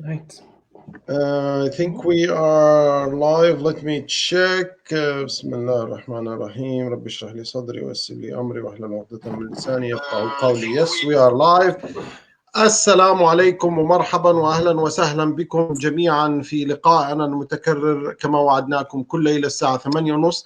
Right. I think we are live. Let me check. بسم الله الرحمن الرحيم. رب اشرح لي صدري ويسر لي أمري واحلل عقدة من لساني يفقهوا قولي. Yes, we are live. السلام عليكم ومرحبا وأهلا وسهلا بكم جميعا في لقائنا المتكرر كما وعدناكم كل ليلة الساعة 8:30.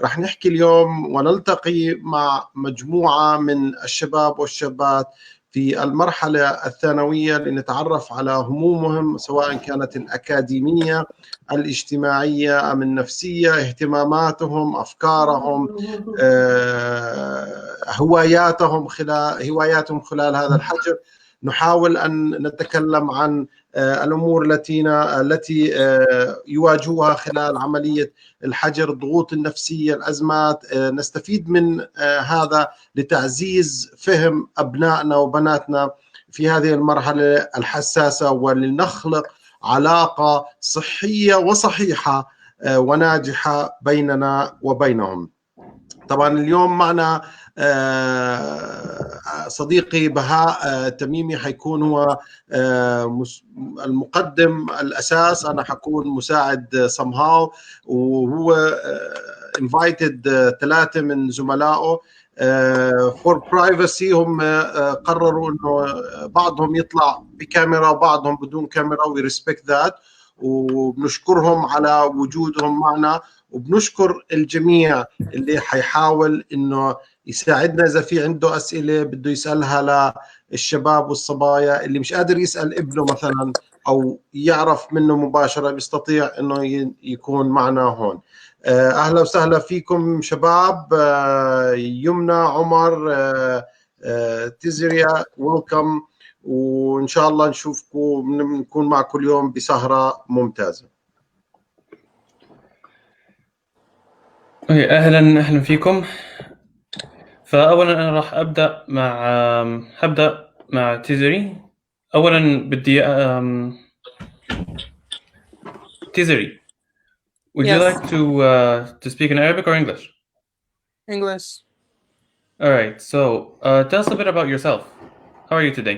رح نحكي اليوم ونلتقي مع مجموعة من الشباب والشابات في المرحلة الثانوية لنتعرف على همومهم، سواء كانت الأكاديمية، الاجتماعية أم النفسية، اهتماماتهم، أفكارهم، هواياتهم خلال هذا الحجر. نحاول أن نتكلم عن الأمور التي يواجهوها خلال عملية الحجر، الضغوط النفسية، الأزمات. نستفيد من هذا لتعزيز فهم أبنائنا وبناتنا في هذه المرحلة الحساسة، ولنخلق علاقة صحية وصحيحة وناجحة بيننا وبينهم. طبعا اليوم معنا صديقي بهاء تميمي، حيكون هو المقدم الأساس، أنا حكون مساعد somehow، وهو invited 3 من زملائه for privacy. هم قرروا انه بعضهم يطلع بكاميرا وبعضهم بدون كاميرا، we respect that، وبنشكرهم على وجودهم معنا، وبنشكر الجميع اللي حيحاول انه يساعدنا اذا في عنده اسئله بده يسالها للشباب والصبايا. اللي مش قادر يسال ابنه مثلا او يعرف منه مباشره بيستطيع انه يكون معنا هون. اهلا وسهلا فيكم شباب. يمنى، عمر، تزريا، ويلكم، وان شاء الله نشوفكم، نكون معكم اليوم بسهره ممتازه. اهلا فيكم. فاولا انا راح هبدا مع تيزري. اولا بدي تيزري, would you Yes. like to speak in Arabic or English? English. All right, so tell us a bit about yourself. How are you today?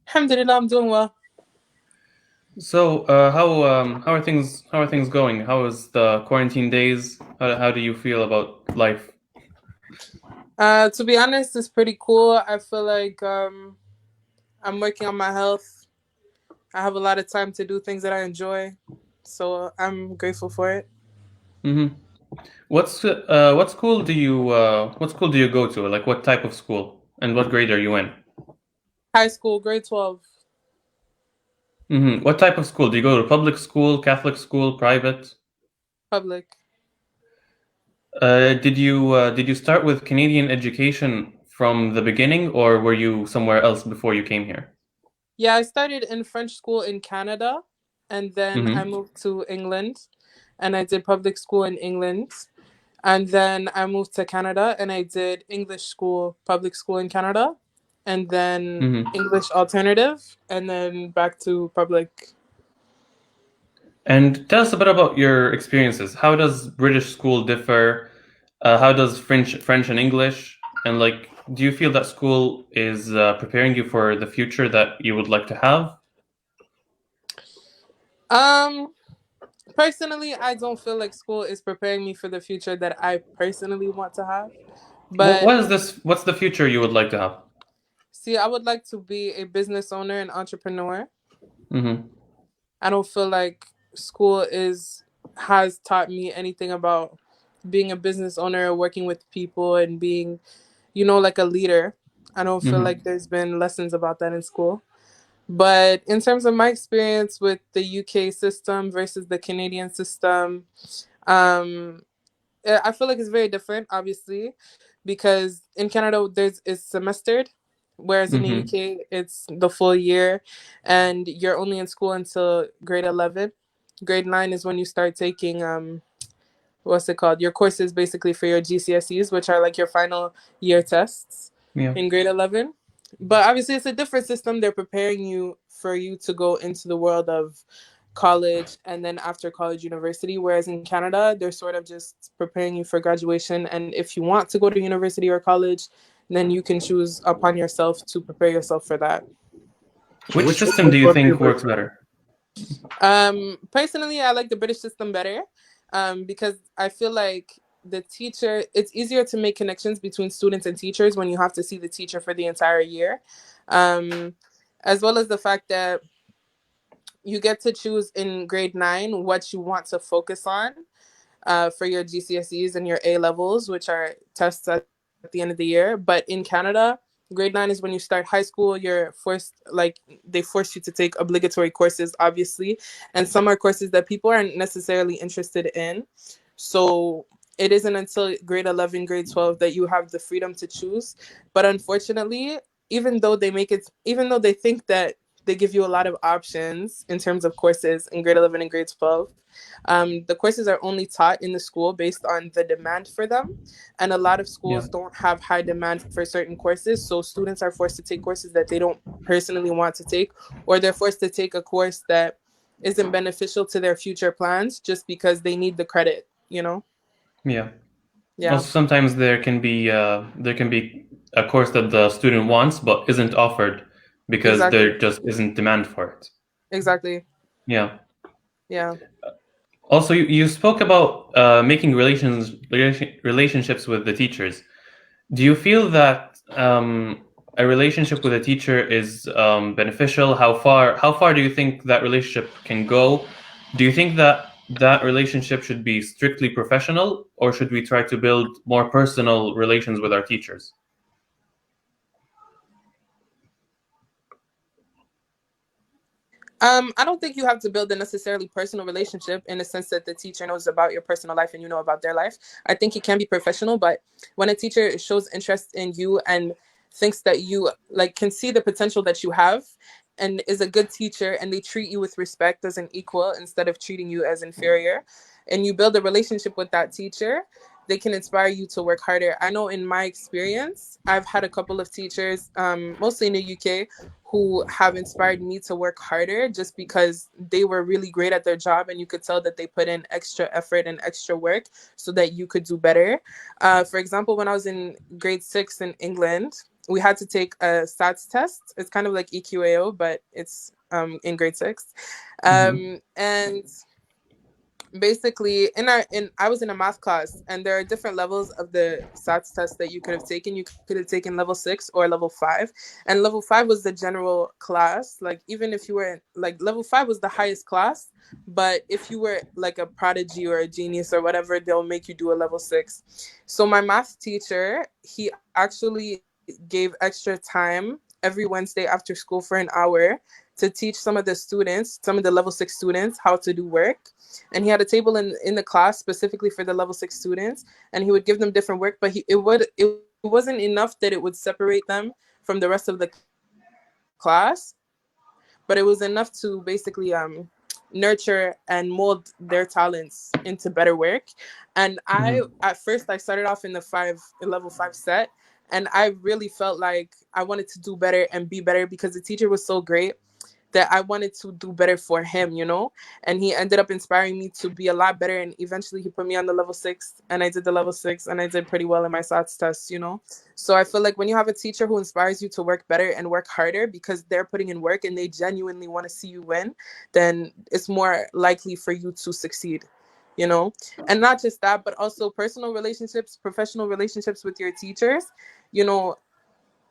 Alhamdulillah, I'm doing well. So how are things going? How is the quarantine days? How do you feel about life? To be honest, it's pretty cool. I feel like I'm working on my health. I have a lot of time to do things that I enjoy, so I'm grateful for it. Mm-hmm. What school do you go to? Like, what type of school, and what grade are you in? High school, grade 12. Mm-hmm. What type of school? Do you go to public school, Catholic school, private? Public. Did you start with Canadian education from the beginning, or were you somewhere else before you came here? Yeah, I started in French school in Canada, and then I moved to England, and I did public school in England, and then I moved to Canada, and I did English school, public school in Canada, and then English alternative, and then back to public. And tell us a bit about your experiences. How does British school differ? How does French and English? And like, do you feel that school is preparing you for the future that you would like to have? Personally, I don't feel like school is preparing me for the future that I personally want to have. But what's the future you would like to have? See, I would like to be a business owner and entrepreneur. Mm-hmm. I don't feel like school has taught me anything about being a business owner, working with people, and being, like a leader. I don't feel like there's been lessons about that in school. But in terms of my experience with the UK system versus the Canadian system, I feel like it's very different, obviously, because in Canada it's semestered, whereas in the UK it's the full year, and you're only in school until grade 11. Grade 9 is when you start taking what's it called? Your courses basically for your GCSEs, which are like your final year tests in grade 11. But obviously it's a different system. They're preparing you for you to go into the world of college and then after college university, whereas in Canada they're sort of just preparing you for graduation, and if you want to go to university or college, then you can choose upon yourself to prepare yourself for that. Which system do you think works better? Personally, I like the British system better, because I feel like the teacher, it's easier to make connections between students and teachers when you have to see the teacher for the entire year, as well as the fact that you get to choose in grade 9 what you want to focus on for your GCSEs and your A levels, which are tests at the end of the year. But in Canada, grade 9 is when you start high school. You're forced, like, they force you to take obligatory courses, obviously, and some are courses that people aren't necessarily interested in. So it isn't until grade 11, grade 12 that you have the freedom to choose. But unfortunately, even though they think that they give you a lot of options in terms of courses in grade 11 and grade 12, the courses are only taught in the school based on the demand for them. And a lot of schools don't have high demand for certain courses. So students are forced to take courses that they don't personally want to take, or they're forced to take a course that isn't beneficial to their future plans just because they need the credit, you know? Yeah. Yeah. Also, sometimes there can be a course that the student wants but isn't offered because there just isn't demand for it. Exactly. Yeah. Yeah. Also, you spoke about making relationships with the teachers. Do you feel that a relationship with a teacher is beneficial? How far do you think that relationship can go? Do you think that relationship should be strictly professional, or should we try to build more personal relations with our teachers? I don't think you have to build a necessarily personal relationship in the sense that the teacher knows about your personal life and you know about their life. I think it can be professional, but when a teacher shows interest in you and thinks that you can see the potential that you have and is a good teacher, and they treat you with respect as an equal instead of treating you as inferior, and you build a relationship with that teacher, they can inspire you to work harder. I know in my experience, I've had a couple of teachers, mostly in the UK, who have inspired me to work harder just because they were really great at their job, and you could tell that they put in extra effort and extra work so that you could do better. For example, when I was in grade 6 in England, we had to take a SATs test. It's kind of like EQAO, but it's in grade 6. And basically I was in a math class, and there are different levels of the SATs test that you could have taken. You could have taken level 6 or level 5, and level 5 was the general class. Like, even if you were level 5 was the highest class, but if you were like a prodigy or a genius or whatever, they'll make you do a level 6. So my math teacher, he actually gave extra time every Wednesday after school for an hour to teach some of the level 6 students how to do work. And he had a table in the class specifically for the level 6 students, and he would give them different work, but it wasn't enough that it would separate them from the rest of the class, but it was enough to basically nurture and mold their talents into better work. And at first I started off in the level 5 set, and I really felt like I wanted to do better and be better because the teacher was so great that I wanted to do better for him, you know? And he ended up inspiring me to be a lot better. And eventually he put me on the level 6, and I did the level 6, and I did pretty well in my SATs tests, you know? So I feel like when you have a teacher who inspires you to work better and work harder because they're putting in work and they genuinely want to see you win, then it's more likely for you to succeed, you know? And not just that, but also personal relationships, professional relationships with your teachers, you know.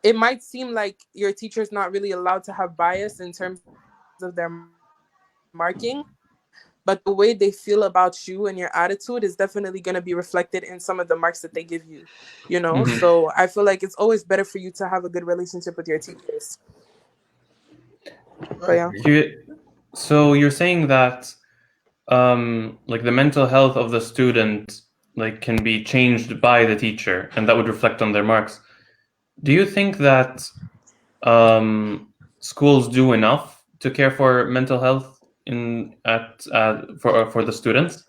It might seem like your teacher's not really allowed to have bias in terms of their marking, but the way they feel about you and your attitude is definitely going to be reflected in some of the marks that they give you, you know? So I feel like it's always better for you to have a good relationship with your teachers. But yeah. So you're saying that like the mental health of the student can be changed by the teacher, and that would reflect on their marks. Do you think that schools do enough to care for mental health for the students?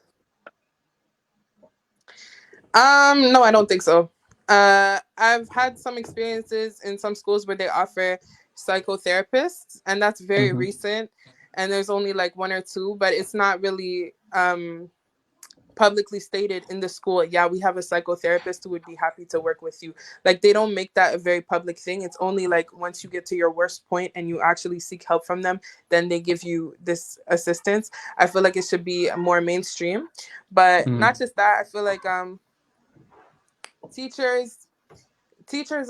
No, I don't think so. I've had some experiences in some schools where they offer psychotherapists, and that's very recent. And there's only like 1 or 2, but it's not really publicly stated in the school, yeah, we have a psychotherapist who would be happy to work with you. Like, they don't make that a very public thing. It's only like once you get to your worst point and you actually seek help from them, then they give you this assistance. I feel like it should be more mainstream. But not just that, I feel like teachers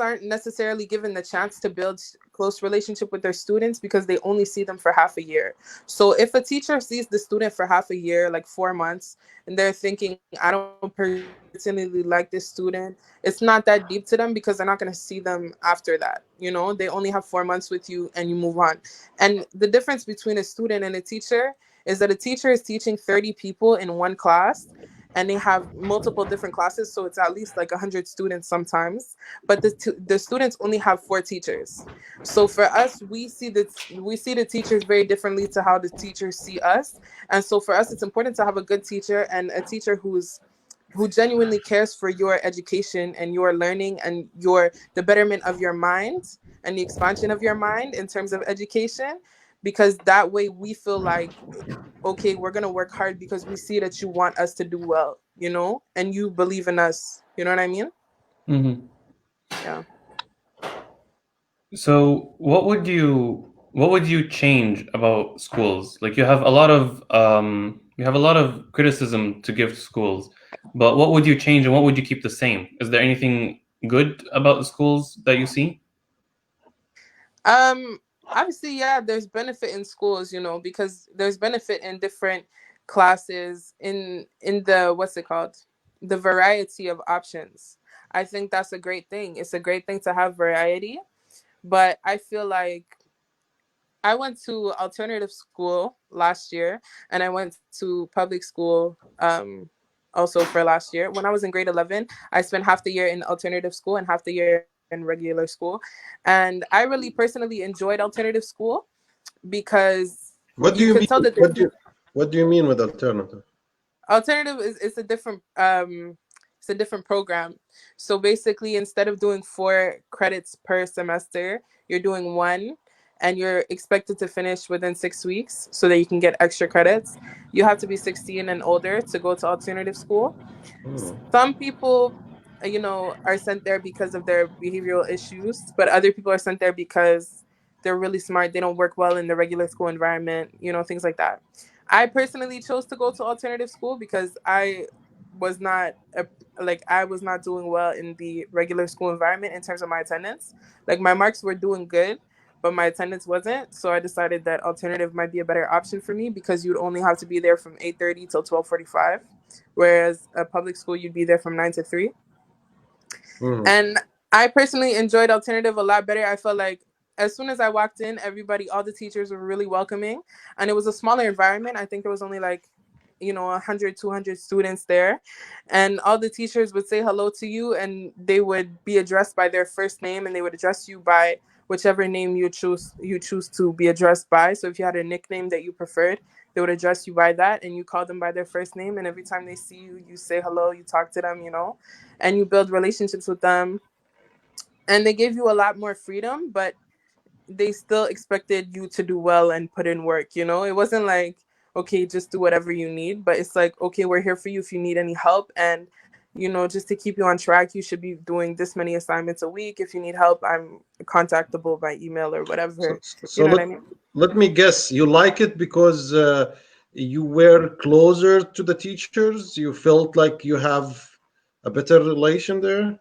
aren't necessarily given the chance to build close relationship with their students because they only see them for half a year. So if a teacher sees the student for half a year, like 4 months, and they're thinking, I don't personally like this student, it's not that deep to them because they're not going to see them after that. You know, they only have 4 months with you and you move on. And the difference between a student and a teacher is that a teacher is teaching 30 people in one class, and they have multiple different classes, so it's at least like 100 students sometimes. But the students only have 4 teachers. So for us, we see the teachers very differently to how the teachers see us. And so for us, it's important to have a good teacher, and a teacher who genuinely cares for your education and your learning and the betterment of your mind and the expansion of your mind in terms of education, because that way we feel like, okay, we're going to work hard because we see that you want us to do well, you know, and you believe in us. You know what I mean? Mm-hmm. Yeah. So what would you change about schools? Like, you have a lot of criticism to give to schools, but what would you change and what would you keep the same? Is there anything good about the schools that you see? Obviously, yeah, there's benefit in schools, you know, because there's benefit in different classes, in the, what's it called, the variety of options. I think that's a great thing. It's a great thing to have variety, but I feel like I went to alternative school last year, and I went to public school also for last year. When I was in grade 11, I spent half the year in alternative school and half the year in regular school. And I really personally enjoyed alternative school because What do you you could mean? tell that What do you mean with alternative? alternative is a different it's a different program. So basically, instead of doing 4 credits per semester, you're doing 1, and you're expected to finish within 6 weeks so that you can get extra credits. You have to be 16 and older to go to alternative school. Some people, you know, are sent there because of their behavioral issues, but other people are sent there because they're really smart. They don't work well in the regular school environment, you know, things like that. I personally chose to go to alternative school because was not a, I was not doing well in the regular school environment in terms of my attendance. Like, my marks were doing good, but my attendance wasn't. So I decided that alternative might be a better option for me because you'd only have to be there from 8:30 till 12:45, whereas a public school you'd be there from 9 to 3. And I personally enjoyed alternative a lot better. I felt like as soon as I walked in, all the teachers were really welcoming, and it was a smaller environment. I think there was only like, you know, 100, 200 students there, and all the teachers would say hello to you, and they would be addressed by their first name, and they would address you by whichever name you choose to be addressed by. So if you had a nickname that you preferred, they would address you by that, and you call them by their first name, and every time they see you, you say hello, you talk to them, you know, and you build relationships with them. And they gave you a lot more freedom, but they still expected you to do well and put in work, you know? It wasn't like, okay, just do whatever you need, but it's like, okay, we're here for you if you need any help. And, you know, just to keep you on track, you should be doing this many assignments a week. If you need help, I'm contactable by email or whatever. So You know what I mean? let me guess. You like it because you were closer to the teachers. You felt like you have a better relation there.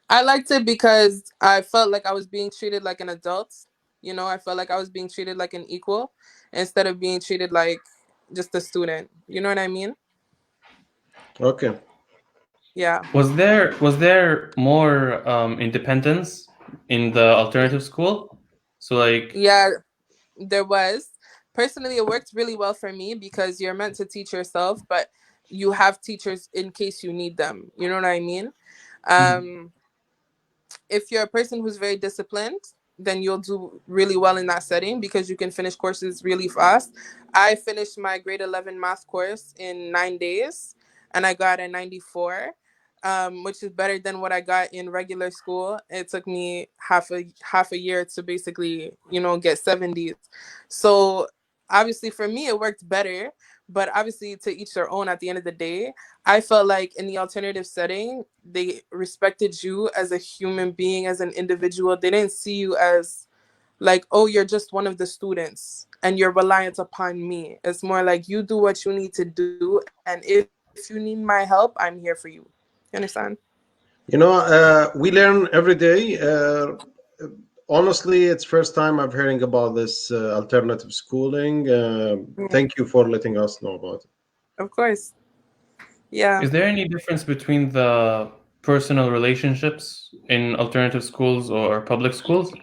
I liked it because I felt like I was being treated like an adult. You know, I felt like I was being treated like an equal instead of being treated like just a student. You know what I mean? Okay. Yeah. Was there more independence in the alternative school? So, like, Yeah, there was. Personally, it worked really well for me because you're meant to teach yourself, but you have teachers in case you need them. You know what I mean? Um, if you're a person who's very disciplined, then you'll do really well in that setting because you can finish courses really fast. I finished my grade 11 math course in 9 days, and I got a 94, which is better than what I got in regular school. It took me half a year to basically, you know, get 70s. So obviously for me, it worked better. but obviously to each their own. At the end of the day, I felt like in the alternative setting, they respected you as a human being, as an individual. They didn't see you as like, oh, you're just one of the students and you're reliant upon me. It's more like you do what you need to do, and if you need my help, I'm here for you. You understand? You know, we learn every day. Honestly, it's first time I'm hearing about this alternative schooling. Thank you for letting us know about it. Of course. Yeah. Is there any difference between the personal relationships in alternative schools or public schools?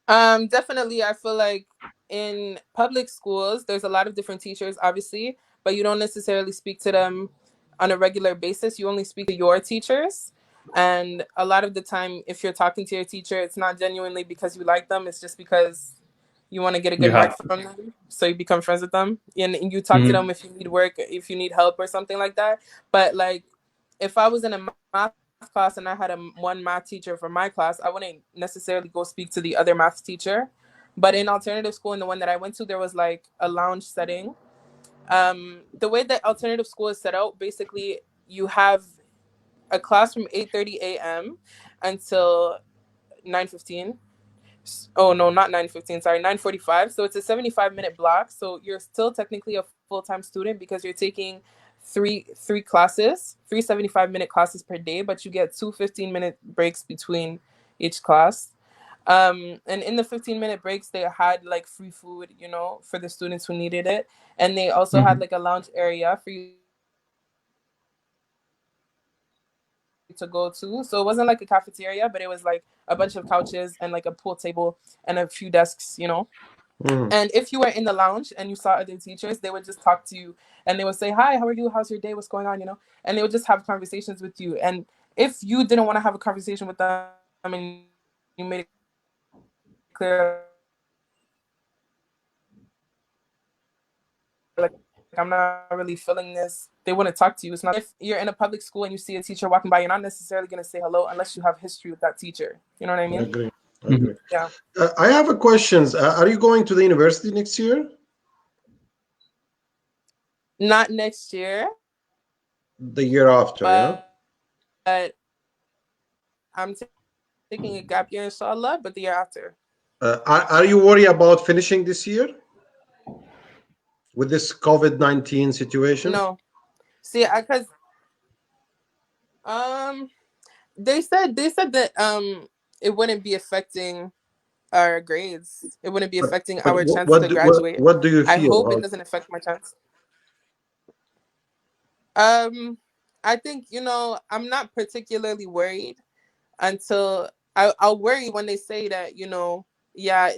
Definitely, I feel like in public schools, there's a lot of different teachers, obviously, but you don't necessarily speak to them on a regular basis. You only speak to your teachers. And a lot of the time, if you're talking to your teacher, it's not genuinely because you like them. It's just because you want to get a You good mark have to. from them. So you become friends with them. And you talk to them if you need work, if you need help or something like that. But like, if I was in a math class and I had one math teacher for my class, I wouldn't necessarily go speak to the other math teacher. But in alternative school, in the one that I went to, there was like a lounge setting. The way that alternative school is set out, basically, you have a class from 8:30 a.m. until 9:15. Oh no, not 9:15. Sorry, 9:45. So it's a 75-minute block. So you're still technically a full-time student because you're taking three classes, 3 75-minute classes per day, but you get 2 15-minute breaks between each class. And in the 15-minute breaks, they had like free food, you know, for the students who needed it, and they also had like a lounge area for you to go to. So it wasn't like a cafeteria, but it was like a bunch of couches and like a pool table and a few desks, you know. And if you were in the lounge and you saw other teachers, they would just talk to you and they would say, hi, how are you? How's your day? What's going on? You know, and they would just have conversations with you. And if you didn't want to have a conversation with them and you made it clear, like, I'm not really feeling this, they wouldn't talk to you. It's not if you're in a public school and you see a teacher walking by, you're not necessarily going to say hello unless you have history with that teacher. You know what I mean? I agree. I agree. Yeah. I have a question. Are you going to the university next year? Not next year. The year after, yeah? But I'm taking a gap year, inshallah, but the year after. Are you worried about finishing this year with this COVID-19 situation? No. See, because they said that it wouldn't be affecting our grades. It wouldn't be affecting our chance to graduate. What do you feel? I hope it doesn't affect my chance. I think, you know, I'm not particularly worried until I'll worry when they say that, you know, yeah,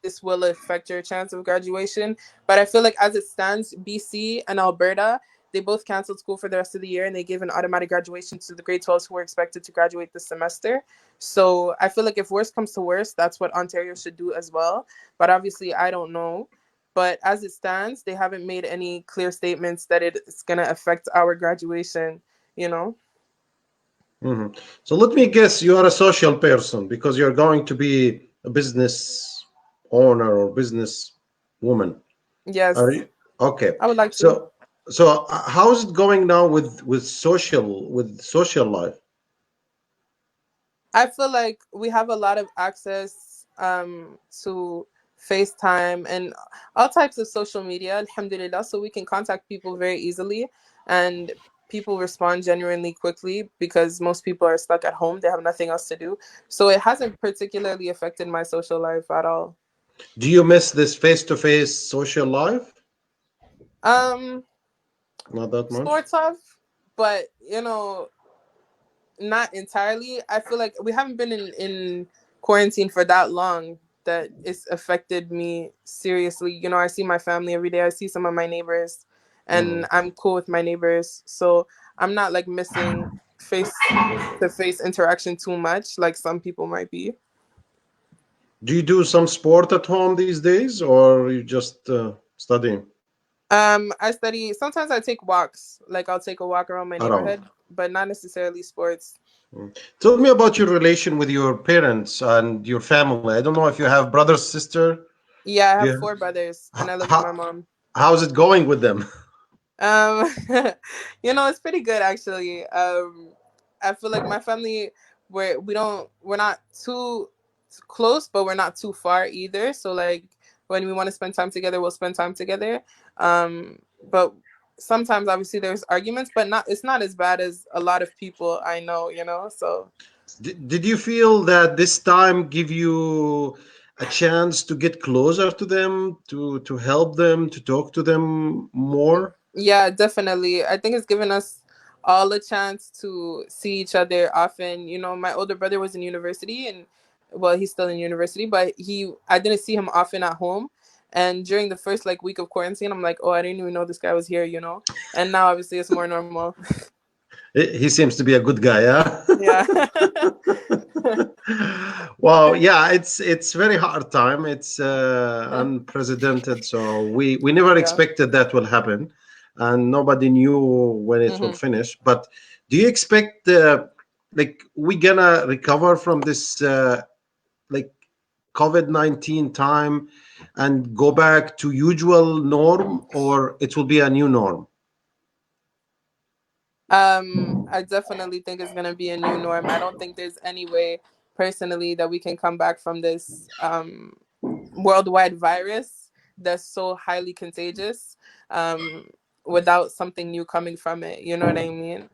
this will affect your chance of graduation. But I feel like as it stands, BC and Alberta, they both canceled school for the rest of the year and they gave an automatic graduation to the grade 12s who were expected to graduate this semester. So I feel like if worst comes to worst, that's what Ontario should do as well. But obviously, I don't know. But as it stands, they haven't made any clear statements that it's going to affect our graduation, you know? So let me guess, you are a social person because you're going to be a business owner or business woman. Yes. Are you? Okay. I would like to. So how's it going now with social life? I feel like we have a lot of access to FaceTime and all types of social media, alhamdulillah, so we can contact people very easily, and people respond genuinely quickly because most people are stuck at home. They have nothing else to do. So it hasn't particularly affected my social life at all. Do you miss this face-to-face social life? Not that much. Sort of, but you know, not entirely. I feel like we haven't been in quarantine for that long that it's affected me seriously. You know, I see my family every day. I see some of my neighbors and I'm cool with my neighbors. So I'm not like missing face-to-face interaction too much like some people might be. Do you do some sport at home these days or you just studying? I study. Sometimes I take walks. Like I'll take a walk around my neighborhood, but not necessarily sports. Tell me about your relation with your parents and your family. I don't know if you have brother, sister. Yeah, I have 4 brothers and I live with my mom. how's it going with them? It's pretty good actually. I feel like my family, we're not too close, but we're not too far either. So like when we want to spend time together, we'll spend time together. But sometimes obviously there's arguments, but it's not as bad as a lot of people I know, so. Did you feel that this time give you a chance to get closer to them, to help them, to talk to them more? Yeah, definitely. I think it's given us all a chance to see each other often. My older brother was in university, and well, he's still in university, but I didn't see him often at home. And during the first like week of quarantine, I'm like, oh, I didn't even know this guy was here, And now obviously it's more normal. He seems to be a good guy, yeah. Yeah. Well, yeah, it's very hard time. It's unprecedented, so we never expected that will happen, and nobody knew when it will finish. But do you expect like we gonna recover from this like COVID-19 time and go back to usual norm, or it will be a new norm? I definitely think it's gonna be a new norm. I don't think there's any way personally that we can come back from this worldwide virus that's so highly contagious without something new coming from it. You know what I mean?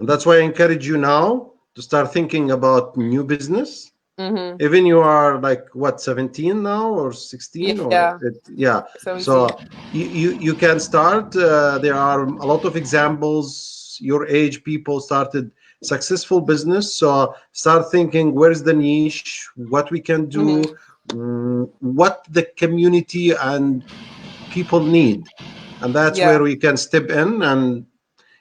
And that's why I encourage you now to start thinking about new business. Mm-hmm. Even you are like what, 17 now or 16 or yeah. 17. So you can start. There are a lot of examples. Your age people started successful business. So start thinking, where's the niche, what we can do, what the community and people need, and that's where we can step in. And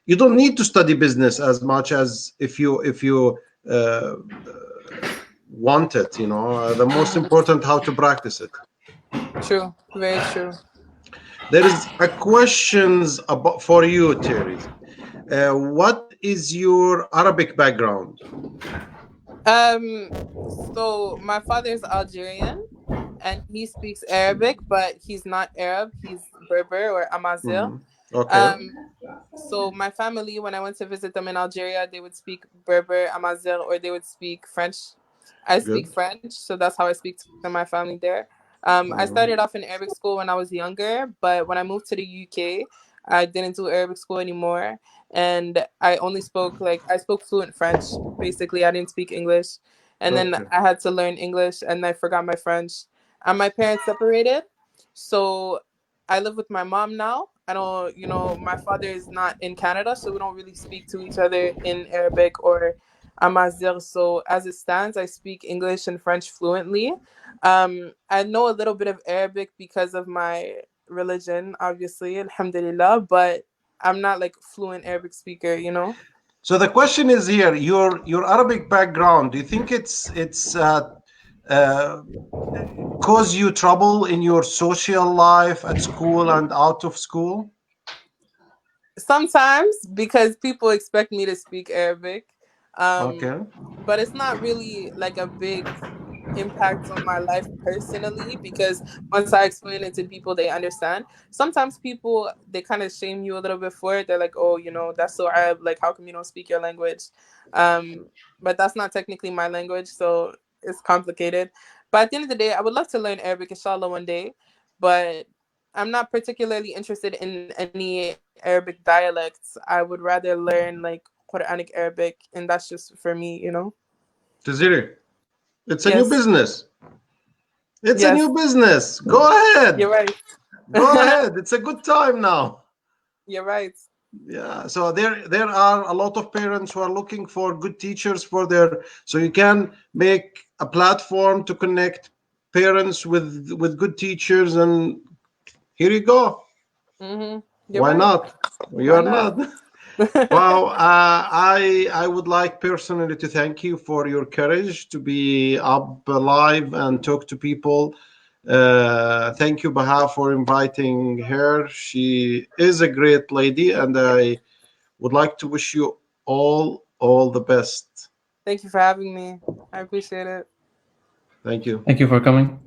you don't need to study business as much as if you want it. The most important, how to practice it. True, very true. There is a questions about for you, Terry. What is your Arabic background? So my father's Algerian and he speaks Arabic, but he's not Arab. He's Berber or Amazigh. Okay. So my family, when I went to visit them in Algeria, they would speak Berber, Amazigh, or they would speak French. I speak French, so that's how I speak to my family there. I started off in Arabic school when I was younger, but when I moved to the UK, I didn't do Arabic school anymore. And I spoke fluent French. Basically, I didn't speak English. And then I had to learn English and I forgot my French. And my parents separated. So I live with my mom now. I don't, my father is not in Canada, so we don't really speak to each other in Arabic or Amazigh. So as it stands, I speak English and French fluently. I know a little bit of Arabic because of my religion, obviously, alhamdulillah, but I'm not like fluent Arabic speaker, So the question is here: your Arabic background. Do you think it's cause you trouble in your social life at school and out of school? Sometimes, because people expect me to speak Arabic, but it's not really like a big impact on my life personally, because once I explain it to people, they understand. Sometimes people, they kind of shame you a little bit for it. They're like, oh, that's so Arab, like how come you don't speak your language? But that's not technically my language, so it's complicated. But at the end of the day, I would love to learn Arabic, inshallah, one day, but I'm not particularly interested in any Arabic dialects. I would rather learn like Quranic Arabic, and that's just for me, Taziri, it's a new business. It's a Yes. new business. Go ahead. You're right. Go ahead. It's a good time now. You're right. Yeah. So there are a lot of parents who are looking for good teachers for their. So you can make a platform to connect parents with good teachers, and here you go. Why not? You are not. Well, I would like personally to thank you for your courage to be up live and talk to people. Thank you, Baha, for inviting her. She is a great lady, and I would like to wish you all the best. Thank you for having me. I appreciate it. Thank you. Thank you for coming.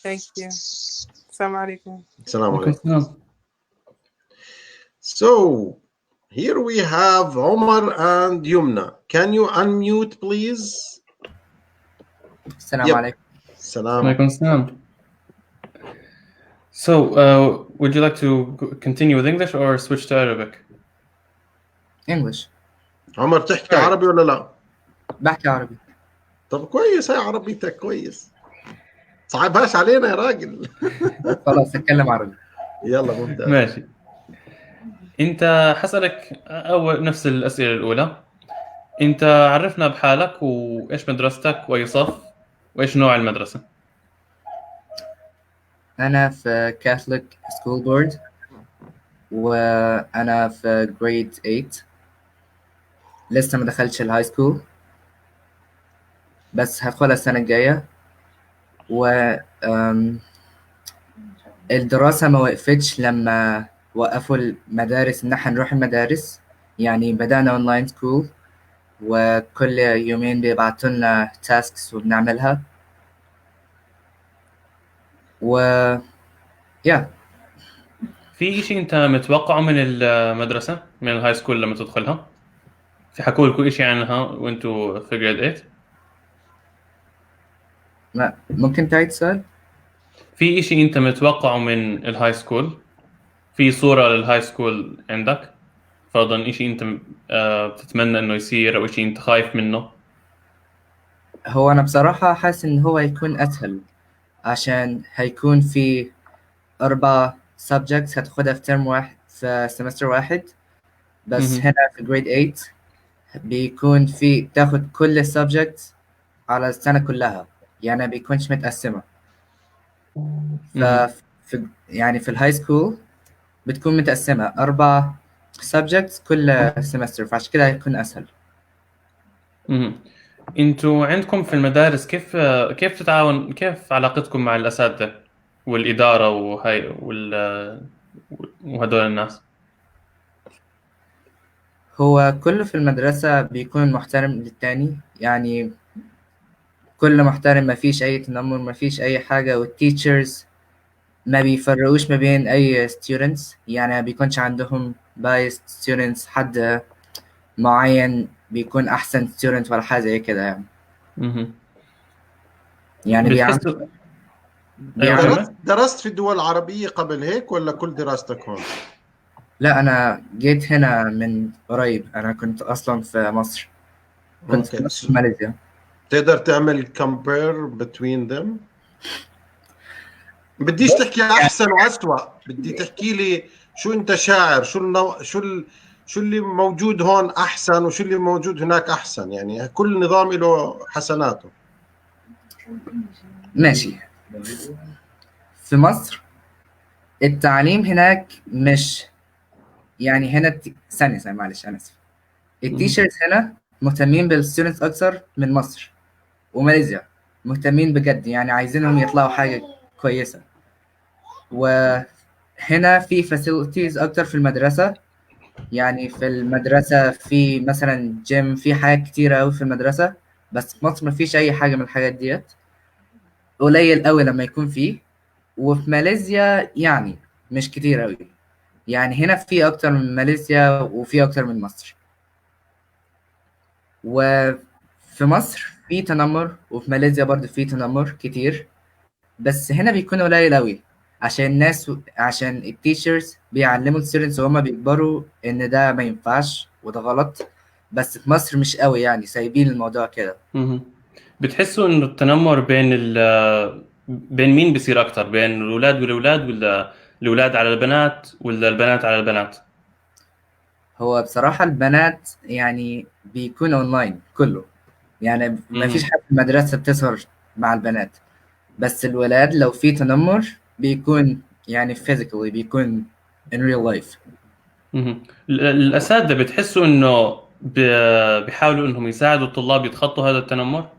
Thank you. السلام عليكم. السلام عليكم عليكم. السلام. So here we have Omar and Yumna. Can you unmute please? السلام Yep. عليكم. Salam. عليكم السلام. So, would you like to continue with English or switch to Arabic? English. عمر تحكي Alright. عربي ولا لا؟ بحكي عربي. طب كويس، هاي عربيتك كويس. صعبهاش علينا يا راجل. خلاص أتكلم عربي. يلا ممتاز. ماشي. انت حسألك اول نفس الأسئلة الأولى. انت عرفنا بحالك وايش مدرستك واي صف وايش نوع المدرسة. أنا في Catholic School Board وأنا في grade 8. لسه ما دخلتش الهاي سكول بس هدخلها السنة الجاية. الدراسة ما وقفتش لما وقفوا المدارس إن احنا نروح المدارس. يعني بدأنا أونلاين سكول وكل يومين بيبعتوا لنا تاسكس وبنعملها يا في شيء انت متوقعه من المدرسة من الهاي سكول لما تدخلها؟ في حكوا لكم شيء عنها وانتوا في جريد 8؟ ممكن تعيد السؤال؟ في شيء انت متوقعه من الهاي سكول؟ في صورة للهاي سكول عندك؟ فرضا شيء انت بتتمنى انه يصير او شيء انت خايف منه؟ هو أنا بصراحة حاسس إن هو هيكون أسهل عشان هيكون في 4 subjects هتاخدها في ترم واحد في سمستر واحد. بس مهم. هنا في grade 8 بيكون في تاخد كل subject على السنة كلها، يعني بيكونش متقسمة. في يعني في الهاي سكول بتكون متقسمة 4 subjects كل سمستر، فعشان كده هيكون أسهل. مهم. انتوا عندكم في المدارس كيف تتعاون، كيف علاقتكم مع الأساتذة والإدارة وهدول الناس؟ هو كله في المدرسة بيكون محترم للتاني، يعني كل محترم، مفيش أي تنمر، مفيش أي حاجة. والتيتشرز ما بيفرقوش ما بين أي students، يعني ما بيكونش عندهم biased students، حد معين بيكون أحسن student ولا حاجة زي كده يعني. مهم. يعني بتحسوا ايوه بيعمل درست في الدول العربية قبل هيك ولا كل دراستك هون؟ لا، أنا جيت هنا من قريب، أنا كنت أصلا في مصر، كنت في مصر في ماليزيا. تقدر تعمل compare between them؟ بديش تحكي أحسن وأسوأ، بدي تحكي لي شو أنت شاعر، شو اللي موجود هون أحسن وشو اللي موجود هناك أحسن. يعني كل نظام له حسناته. ماشي. في مصر التعليم هناك مش يعني هنا ثانية معلش أنا آسف. التيشيرتس هنا مهتمين بالستودنتس أكثر من مصر وماليزيا، مهتمين بجد، يعني عايزينهم يطلعوا حاجة كويسة. وهنا في فاسيلتيز أكتر في المدرسة، يعني في المدرسة في مثلا جيم، في حاجات كتيرة أوي في المدرسة. بس في مصر مفيش أي حاجة من الحاجات ديت، قليل أوي لما يكون فيه. وفي ماليزيا يعني مش كتير أوي، يعني هنا في أكتر من ماليزيا وفي أكتر من مصر. وفي مصر في تنمر، وفي ماليزيا برضه في تنمر كتير، بس هنا بيكون قليل أوي عشان التيشرز بيعلموا الستودنتس وهما بيكبروا إن ده ما ينفعش وده غلط. بس في مصر مش قوي، يعني سايبين الموضوع كده. مهم. بتحسوا انه التنمر بين مين بيصير اكتر، بين الاولاد والاولاد ولا الاولاد على البنات ولا البنات على البنات؟ هو بصراحة البنات يعني بيكون أونلاين كله، يعني ما فيش حد في المدرسة بتظهر مع البنات. بس الولاد لو في تنمر بيكون يعني physically، بيكون in real life. مهم. الاساتذه بتحسوا انه بيحاولوا انهم يساعدوا الطلاب يتخطوا هذا التنمر؟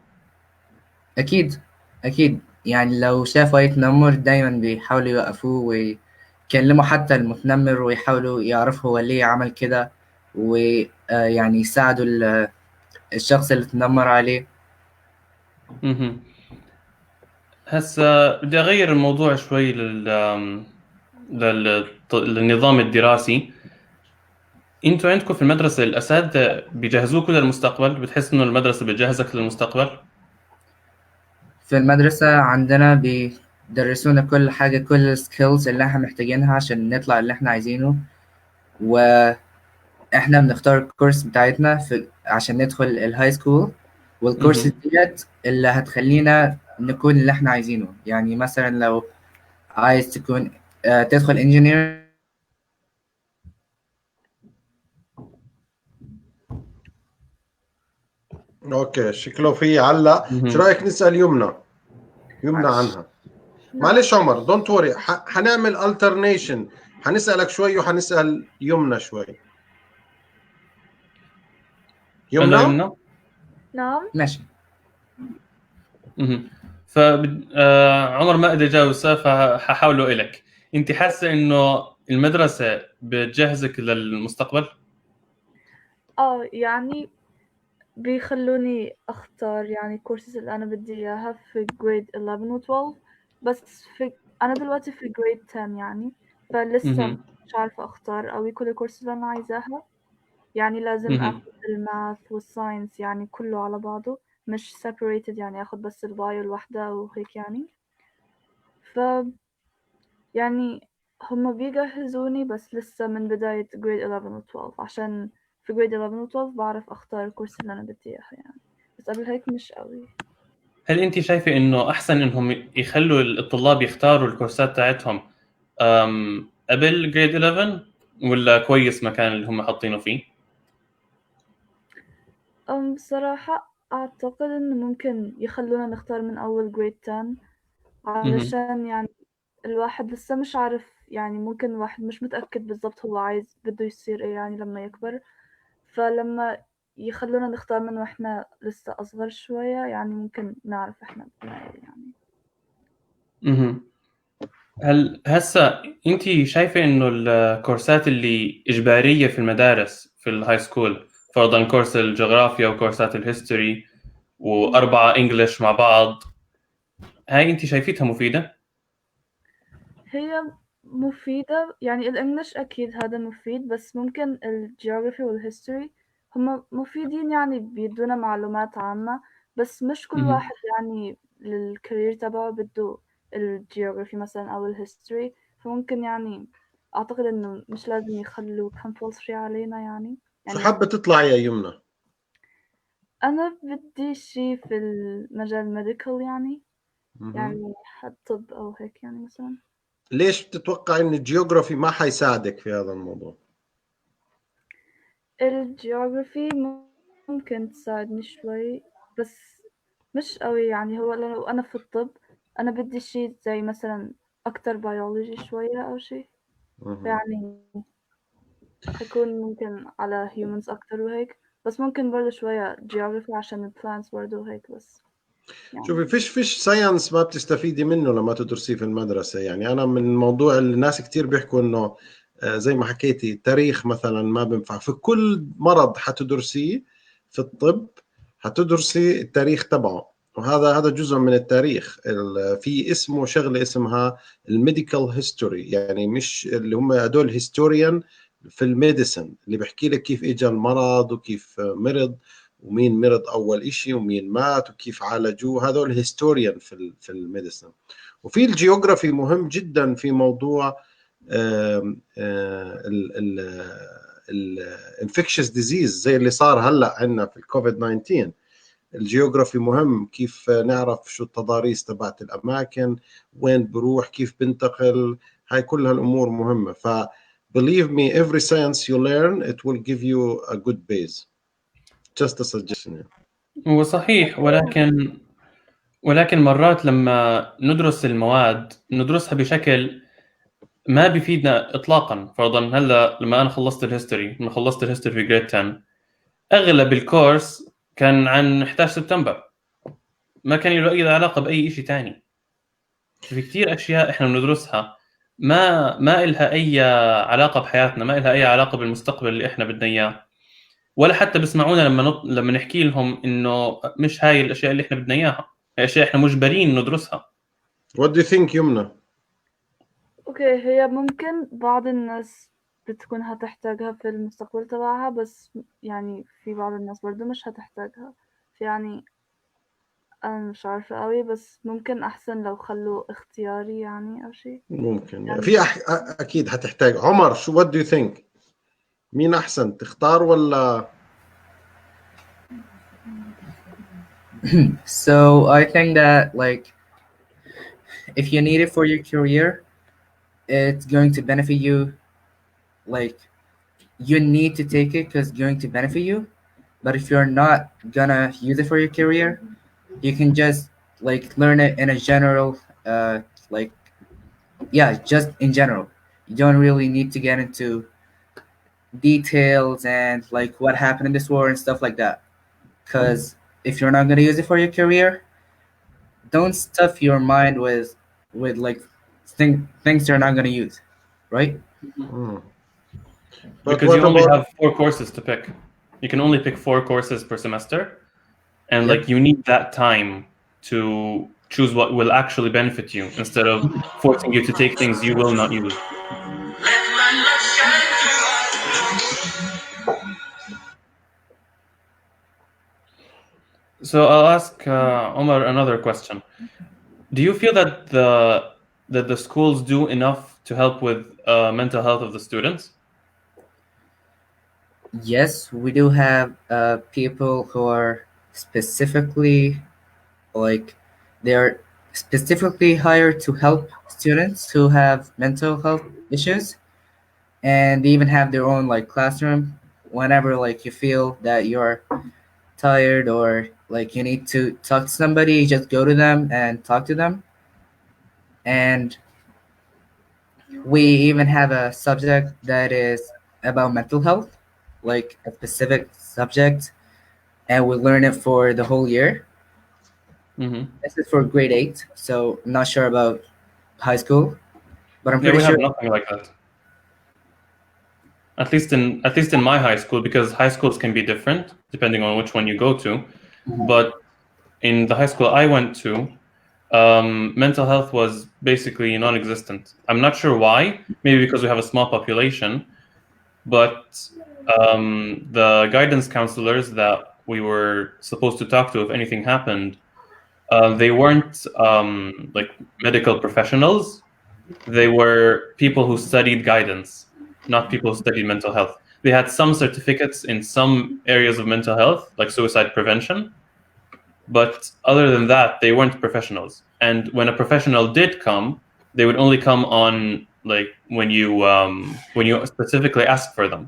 أكيد أكيد، يعني لو شافوا أي تنمر دايما بيحاولوا يوقفوه ويكلموا حتى المتنمر ويحاولوا يعرفوا هو ليه عمل كده، ويعني يساعدوا الشخص اللي تنمر عليه. مهم. هسا بدي أغير الموضوع شوي للنظام الدراسي. انتوا عندكم في المدرسة الأساتذة بيجهزوكوا للمستقبل؟ بتحس إنه المدرسة بتجهزك للمستقبل؟ في المدرسة عندنا بيدرسونا كل حاجة، كل السكيلز اللي احنا محتاجينها عشان نطلع اللي احنا عايزينه، واحنا بنختار الكورس بتاعتنا عشان ندخل الهاي سكول، والكورس ديت اللي هتخلينا نكون اللي احنا عايزينه. يعني مثلا لو عايز تكون تدخل انجينير. اوكي، شكله في علق. شو رايك نسال يمنى عنها؟ معلش عمر، دونت وري، حنعمل الترنيشن، حنسالك شوي وحنسال يمنى شوي. يمنى؟ نعم ماشي. عمر ما قدر يجاوب السؤال فححاوله إلك. انت حاسة إنه المدرسة بتجهزك للمستقبل؟ يعني بيخلوني اختار يعني الكورسز اللي انا بدي اياها في جريد 11 و 12، بس انا دلوقتي في جريد 10 يعني، فلسه مش عارفة اختار قوي كل الكورسز اللي انا عايزاها. يعني لازم اخد الماث والساينس يعني كله على بعضه، مش separated، يعني اخد بس البايو لوحدها وهيك يعني. ف يعني هما بيجهزوني بس لسه من بداية grade 11 و 12، عشان في grade 11 و 12 بعرف اختار الكورس اللي انا بدي اياه يعني، بس قبل هيك مش قوي. هل انت شايفة إنه أحسن إنهم يخلوا الطلاب يختاروا الكورسات تاعتهم قبل grade 11 ولا كويس مكان اللي هم حاطينه فيه؟ بصراحة أعتقد إنه ممكن يخلونا نختار من أول grade 10، علشان يعني الواحد لسه مش عارف، يعني ممكن الواحد مش متأكد بالضبط هو بده يصير إيه يعني لما يكبر، فلما يخلونا نختار من وإحنا لسه أصغر شوية يعني ممكن نعرف إحنا بدنا إيه يعني. هل هسا انت شايفة إنه الكورسات اللي إجبارية في المدارس في الهاي سكول، فرضا كورس الجغرافيا وكورسات الهيستوري و4 إنجليش مع بعض، هاي انت شايفتها مفيدة؟ هي مفيدة يعني، الإنجليش أكيد هذا مفيد، بس ممكن الجيوغرافي والهيستوري هما مفيدين يعني بيدونا معلومات عامة، بس مش كل واحد يعني للكارير تبعه بده الجيوغرافي مثلا أو الهيستوري، فممكن يعني أعتقد إنه مش لازم يخلوا compulsory علينا يعني. شو حابة تطلعي يا يمنى؟ أنا بدي شي في المجال medical يعني، يعني طب أو هيك يعني مثلا. ليش بتتوقع ان الجيوغرافي ما حيساعدك في هذا الموضوع؟ الجيوغرافي ممكن تساعدني شوي بس مش قوي يعني. هو لو أنا في الطب أنا بدي شي زي مثلا أكتر بيولوجي شوية أو شي، يعني حيكون ممكن على humans أكتر وهيك، بس ممكن برضه شوية geography عشان البلانتس برضه وهيك بس يعني. شوفي، فيش ساينس ما بتستفيدي منه لما تدرسيه في المدرسة. يعني أنا من موضوع الناس كتير بيحكوا إنه زي ما حكيتي تاريخ مثلا ما بينفع. في كل مرض حتدرسيه في الطب حتدرسي التاريخ تبعه، وهذا جزء من التاريخ. في اسمه شغلة اسمها الميديكال هيستوري، يعني مش اللي هم هدول هيستوريان في الميديسن اللي بيحكي لك كيف اجى المرض وكيف مرض ومين مرض اول اشي ومين مات وكيف عالجوه. هذول هيستوريان في الميديسن. وفي الجيوغرافي مهم جدا في موضوع الانفكشس ديزيز زي اللي صار هلا عندنا في الكوفيد 19. الجيوغرافي مهم، كيف نعرف شو التضاريس تبعت الاماكن، وين بروح، كيف بنتقل. هاي كل هالامور مهمه. ف believe me, every science you learn it will give you a good base. Just a suggestion. هو صحيح، ولكن مرات لما ندرس المواد ندرسها بشكل ما بيفيدنا إطلاقا. فرضا هلا لما أنا خلصت الهيستوري في جريد 10، أغلب الكورس كان عن 11 سبتمبر، ما كان له أي علاقة بأي شيء تاني. في كتير أشياء إحنا بندرسها ما إلها أي علاقة بحياتنا، ما إلها أي علاقة بالمستقبل اللي إحنا بدنا إياه، ولا حتى بسمعونا لما نحكي لهم إنه مش هاي الأشياء اللي إحنا بدنا إياها، هي أشياء إحنا مجبرين ندرسها. What do you think, يمنى؟ اوكي، هي ممكن بعض الناس بتكون هتحتاجها في المستقبل تبعها، بس يعني في بعض الناس برضو مش هتحتاجها. يعني أنا مش عارفة قوي، بس ممكن أحسن لو خلوه اختياري يعني أو شيء. ممكن يعني في اكيد هتحتاج. عمر، شو what do you think؟ مين احسن تختار ولا؟ So I think that like if you need it for your career, it's going to benefit you. Like you need to take it because it's going to benefit you. But if you're not gonna use it for your career, you can just like learn it in a general, like yeah, just in general. You don't really need to get into details and like what happened in this war and stuff like that. Because if you're not gonna use it for your career, don't stuff your mind with like things you're not gonna use, right? But Because what you only about have 4 courses to pick. You can only pick 4 courses per semester, and Yep. like you need that time to choose what will actually benefit you instead of forcing you to take things you will not use. So I'll ask Omar another question. Do you feel that the schools do enough to help with mental health of the students? Yes, we do have people who are specifically like they're specifically hired to help students who have mental health issues, and they even have their own like classroom. Whenever like you feel that you're tired or like you need to talk to somebody, you just go to them and talk to them. And we even have a subject that is about mental health, like a specific subject, and we learn it for the whole year. This is for grade 8, so I'm not sure about high school, but I'm Yeah, pretty we sure. have nothing like that. At least in my high school, because high schools can be different depending on which one you go to. But in the high school I went to, mental health was basically non-existent. I'm not sure why. Maybe because we have a small population, but the guidance counselors that we were supposed to talk to if anything happened, they weren't like medical professionals. They were people who studied guidance, not people who studied mental health. They had some certificates in some areas of mental health, like suicide prevention, but other than that, they weren't professionals. And when a professional did come, they would only come on like when you specifically ask for them.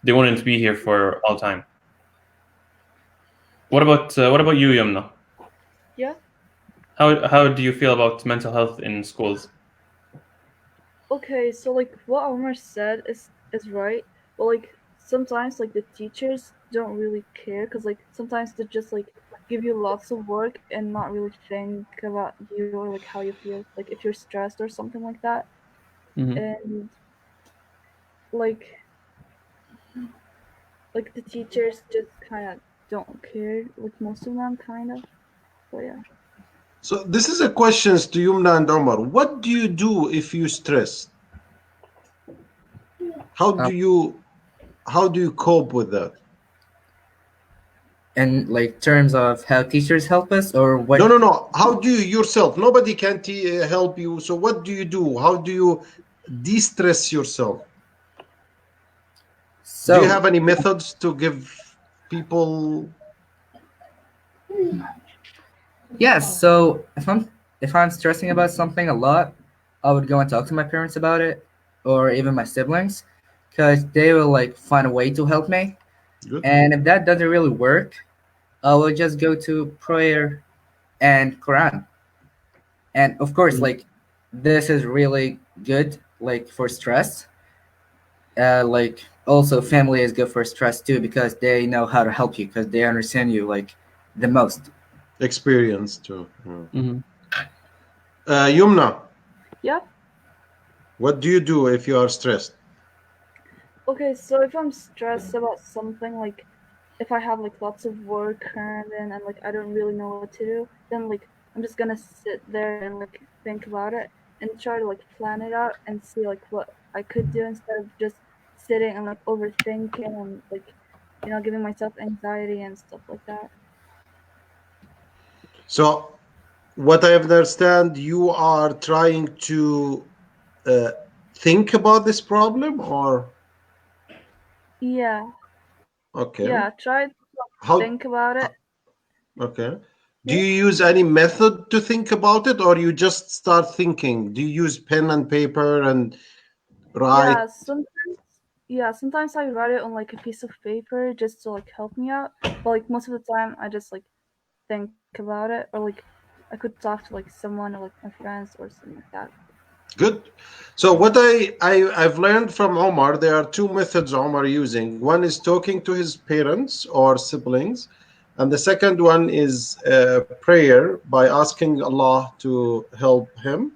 They wouldn't be here for all time. What about you, Yumna? Yeah. How do you feel about mental health in schools? Okay, so like what Omar said is right, but like sometimes like the teachers don't really care because like sometimes they just like give you lots of work and not really think about you or like how you feel, like if you're stressed or something like that. And like the teachers just kind of don't care, like most of them kind of. So yeah. So this is a question to Yumna and Omar. What do you do if you stress? How do you cope with that? And like terms of how teachers help us or what? No. How do you yourself? Nobody can help you. So what do you do? How do you de-stress yourself? So do you have any methods to give people? yes, so if I'm stressing about something a lot, I would go and talk to my parents about it, or even my siblings, because they will like find a way to help me. Good. And if that doesn't really work, I will just go to prayer and Quran. And of course, like this is really good, like for stress. Like also, family is good for stress too because they know how to help you because they understand you like the most. Experience too. Yumna, Yeah. what do you do if you are stressed? Okay, so if I'm stressed about something, like if I have like lots of work and like I don't really know what to do, then like I'm just gonna sit there and like think about it and try to like plan it out and see like what I could do instead of just sitting and like overthinking and like, you know, giving myself anxiety and stuff like that. So, what I understand, you are trying to think about this problem, or Yeah. okay, Yeah, try to how? think about it. Okay. Do Yeah. you use any method to think about it, or you just start thinking? Do you use pen and paper and write? Sometimes I write it on like a piece of paper just to like help me out. But like most of the time I just like think about it, or like I could talk to like someone or like my friends or something like that. Good. So what I've learned from Omar, there are two methods Omar using. One is talking to his parents or siblings, and the second one is prayer by asking Allah to help him.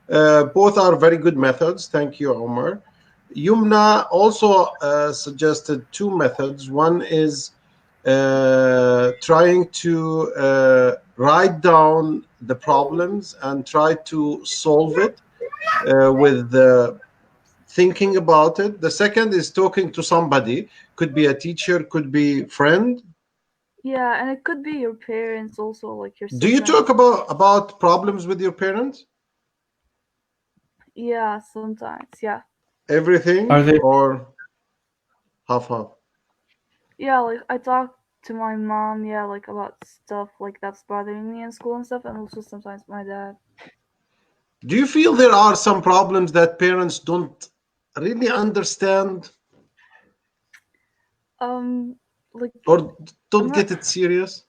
Both are very good methods. Thank you, Omar. Yumna also suggested two methods. One is trying to write down the problems and try to solve it with thinking about it. The second is talking to somebody. Could be a teacher, could be friend. Yeah, and it could be your parents also, like your Do you siblings. talk about problems with your parents? Yeah, sometimes. Yeah. Everything Are they or half? Yeah, like I talk to my mom, yeah, like about stuff like that's bothering me in school and stuff, and also sometimes my dad. Do you feel there are some problems that parents don't really understand Like or I'm don't not. get it serious?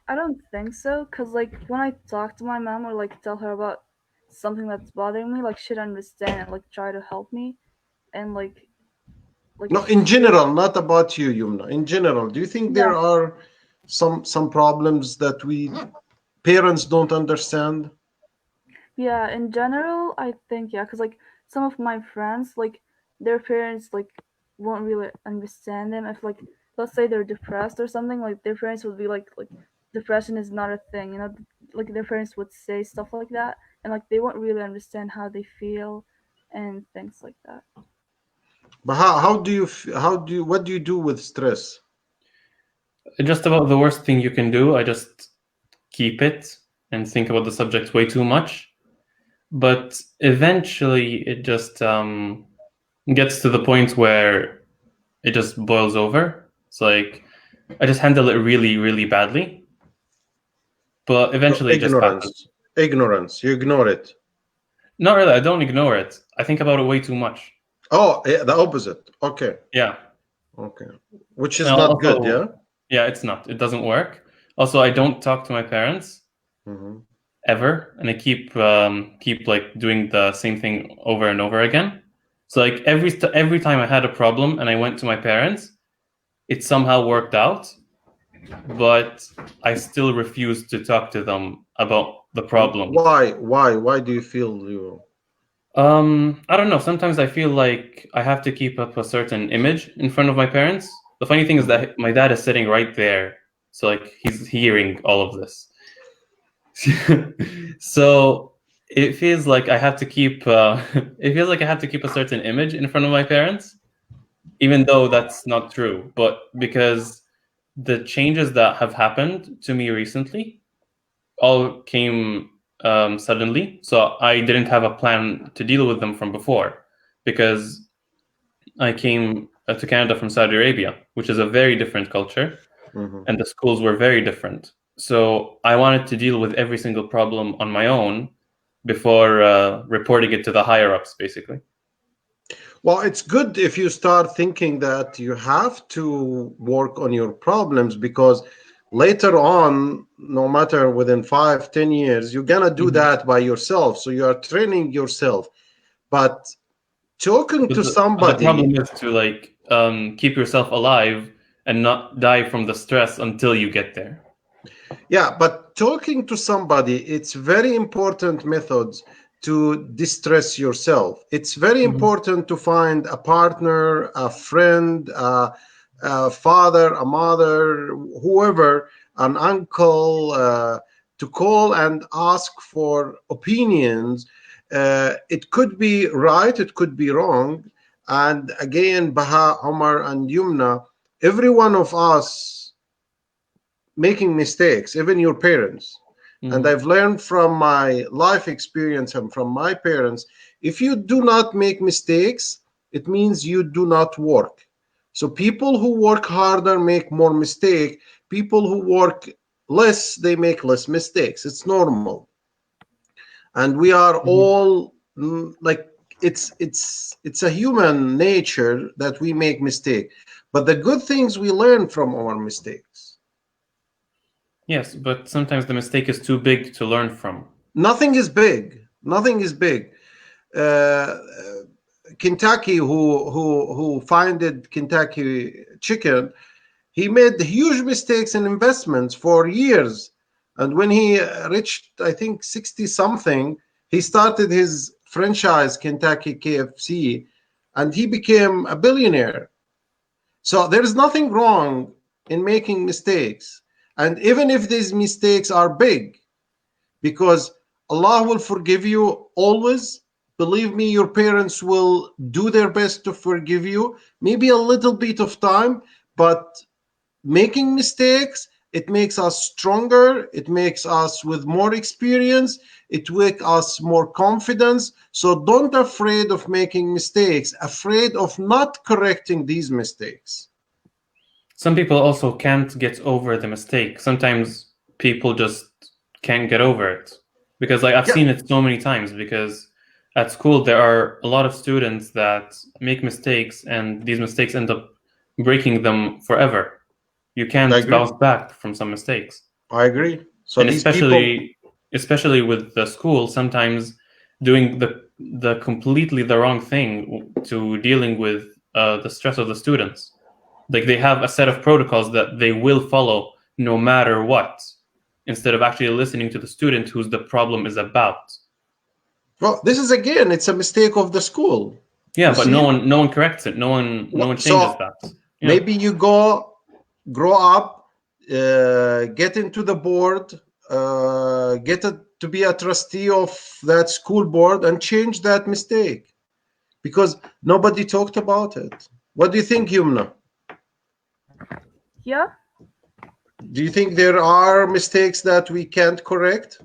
I don't think so, cause like when I talk to my mom or like tell her about something that's bothering me, like she'd understand and like try to help me, and like No, in she general, not about you, Yumna. In general, do you think yeah there are some problems that we parents don't understand? yeah in general I think yeah, cause like some of my friends like their parents like won't really understand them if like let's say they're depressed or something, like their parents would be like depression is not a thing, you know, like their parents would say stuff like that, and like they won't really understand how they feel and things like that. But how do you what do you do with stress? just about the worst thing you can do? I just keep it and think about the subject way too much. But eventually it just gets to the point where it just boils over. It's like I just handle it really, really badly. But No, eventually it just passes. ignorance. You ignore it. Not really, I don't ignore it. I think about it way too much. Oh, yeah, the opposite. Okay, Yeah. okay, which And is not good. also, Yeah. yeah, it's not. It doesn't work. Also, I don't talk to my parents Mhm. ever, and I keep like doing the same thing over and over again. So like every time I had a problem and I went to my parents, it somehow worked out, but I still refuse to talk to them about the problem. Why do you feel you? I don't know. Sometimes I feel like I have to keep up a certain image in front of my parents. The funny thing is that my dad is sitting right there, so like he's hearing all of this. So it feels like I have to keep. It feels like I have to keep a certain image in front of my parents, even though that's not true. But because the changes that have happened to me recently all came suddenly, so I didn't have a plan to deal with them from before, because I came to Canada from Saudi Arabia, which is a very different culture, and the schools were very different. So I wanted to deal with every single problem on my own before reporting it to the higher ups, basically. Well, it's good if you start thinking that you have to work on your problems, because later on, no matter within 5-10 years, you're gonna do that by yourself. So you are training yourself. But talking But to the somebody, problem is to like keep yourself alive and not die from the stress until you get there. yeah, but talking to somebody, it's very important methods to distress yourself. It's very important to find a partner, a friend, a father, a mother, whoever, an uncle, to call and ask for opinions. It could be right, it could be wrong. And again, Baha, Omar, and Yumna, every one of us making mistakes, even your parents. And I've learned from my life experience and from my parents, if you do not make mistakes, it means you do not work. So people who work harder make more mistakes. People who work less, they make less mistakes. It's normal. And we are all like, it's a human nature that we make mistakes. But the good things we learn from our mistakes. Yes, but sometimes the mistake is too big to learn from. Nothing is big. Nothing is big. Kentucky, who founded Kentucky Chicken, he made huge mistakes in investments for years. And when he reached, I think, 60 something, he started his franchise, Kentucky KFC, and he became a billionaire. So there is nothing wrong in making mistakes. And even if these mistakes are big, because Allah will forgive you always. Believe me, your parents will do their best to forgive you. Maybe a little bit of time, but making mistakes, it makes us stronger. It makes us with more experience. It makes us more confidence. So don't afraid of making mistakes, afraid of not correcting these mistakes. Some people also can't get over the mistake. Sometimes people just can't get over it. Because like I've seen it so many times, because at school there are a lot of students that make mistakes, and these mistakes end up breaking them forever. You can't bounce back from some mistakes. I agree. So and especially with the school, sometimes doing the completely the wrong thing to dealing with the stress of the students. Like they have a set of protocols that they will follow no matter what, instead of actually listening to the student whose the problem is about. Well, this is again, it's a mistake of the school. Yeah, but no one corrects it. No one changes that. Yeah. Maybe you grow up, get into the board, get to be a trustee of that school board and change that mistake, because nobody talked about it. What do you think, Yumna? Yeah. Do you think there are mistakes that we can't correct?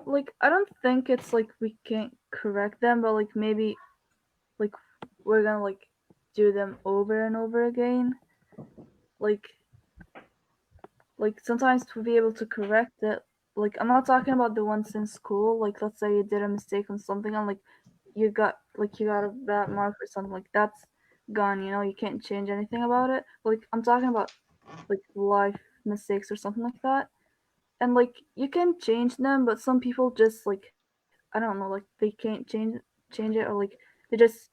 Like I don't think it's like we can't correct them, but like maybe like we're gonna like do them over and over again. Like sometimes to be able to correct it, like I'm not talking about the ones in school. Like let's say you did a mistake on something and like you got a bad mark or something, like that's gone, you can't change anything about it. Like I'm talking about like life mistakes or something like that. And like you can change them, but some people just like, I don't know, like they can't change it, or like they just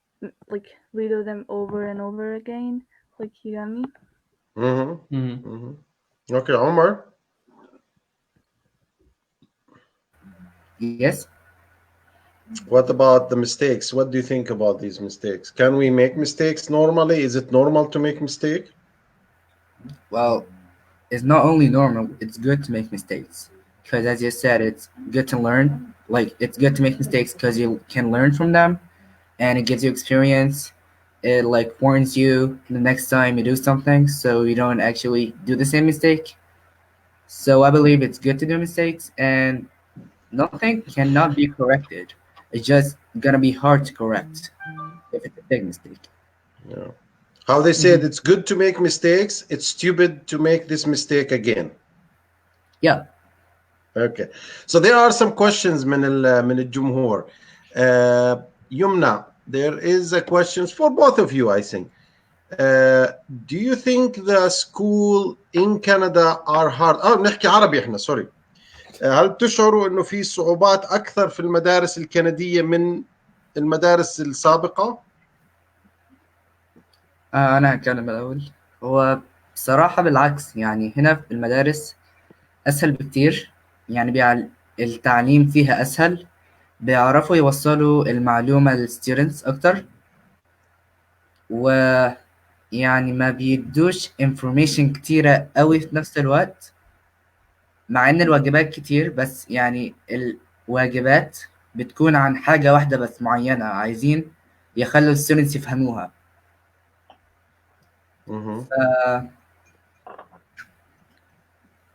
like redo them over and over again. Like, you got me? Okay, Omar. Yes. What about the mistakes? What do you think about these mistakes? Can we make mistakes normally? Is it normal to make mistake? Well, it's not only normal, it's good to make mistakes. Because as you said, it's good to learn. Like, it's good to make mistakes because you can learn from them, and it gives you experience. It like warns you the next time you do something so you don't actually do the same mistake. So I believe it's good to do mistakes, and nothing cannot be corrected. It's just gonna be hard to correct if it's a big mistake. Yeah. How they said it's good to make mistakes, it's stupid to make this mistake again. Yeah. Okay. So there are some questions من الجمهور. Yumna, there is a question for both of you, I think. Do you think the school in Canada are hard? نحكي عربي احنا sorry. هل تشعروا انه في صعوبات اكثر في المدارس الكندية من المدارس السابقة؟ أنا هتكلم الأول. هو بصراحة بالعكس، يعني هنا في المدارس أسهل بكتير، يعني التعليم فيها أسهل، بيعرفوا يوصلوا المعلومة للستودنتس أكتر، ويعني ما بيدوش information كتيرة قوي في نفس الوقت، مع ان الواجبات كتير، بس يعني الواجبات بتكون عن حاجة واحدة بس معينة، عايزين يخلوا الستودنتس يفهموها.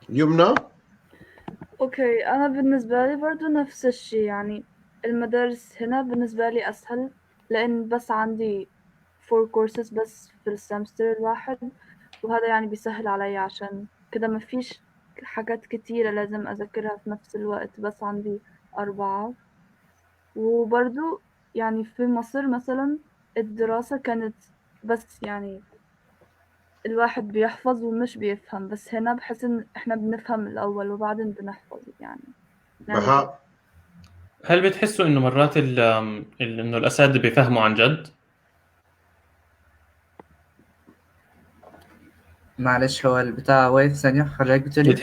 يمنى؟ اوكي، انا بالنسبة لي برضو نفس الشي. يعني المدارس هنا بالنسبة لي اسهل، لان بس عندي 4 courses بس في السمستر الواحد، وهذا يعني بيسهل علي، عشان كده مفيش حاجات كتيرة لازم أذاكرها في نفس الوقت، بس عندي 4. وبرضو يعني في مصر مثلا الدراسة كانت بس يعني الواحد بيحفظ ومش بيفهم، بس هنا بحس إن إحنا بنفهم الأول وبعدين بنحفظ يعني بهاء؟ هل بتحسوا انه مرات انه الاساتذه بيفهموا عن جد؟ معلش، هو البتاع واقف ثانية، حضرتك بتقولي؟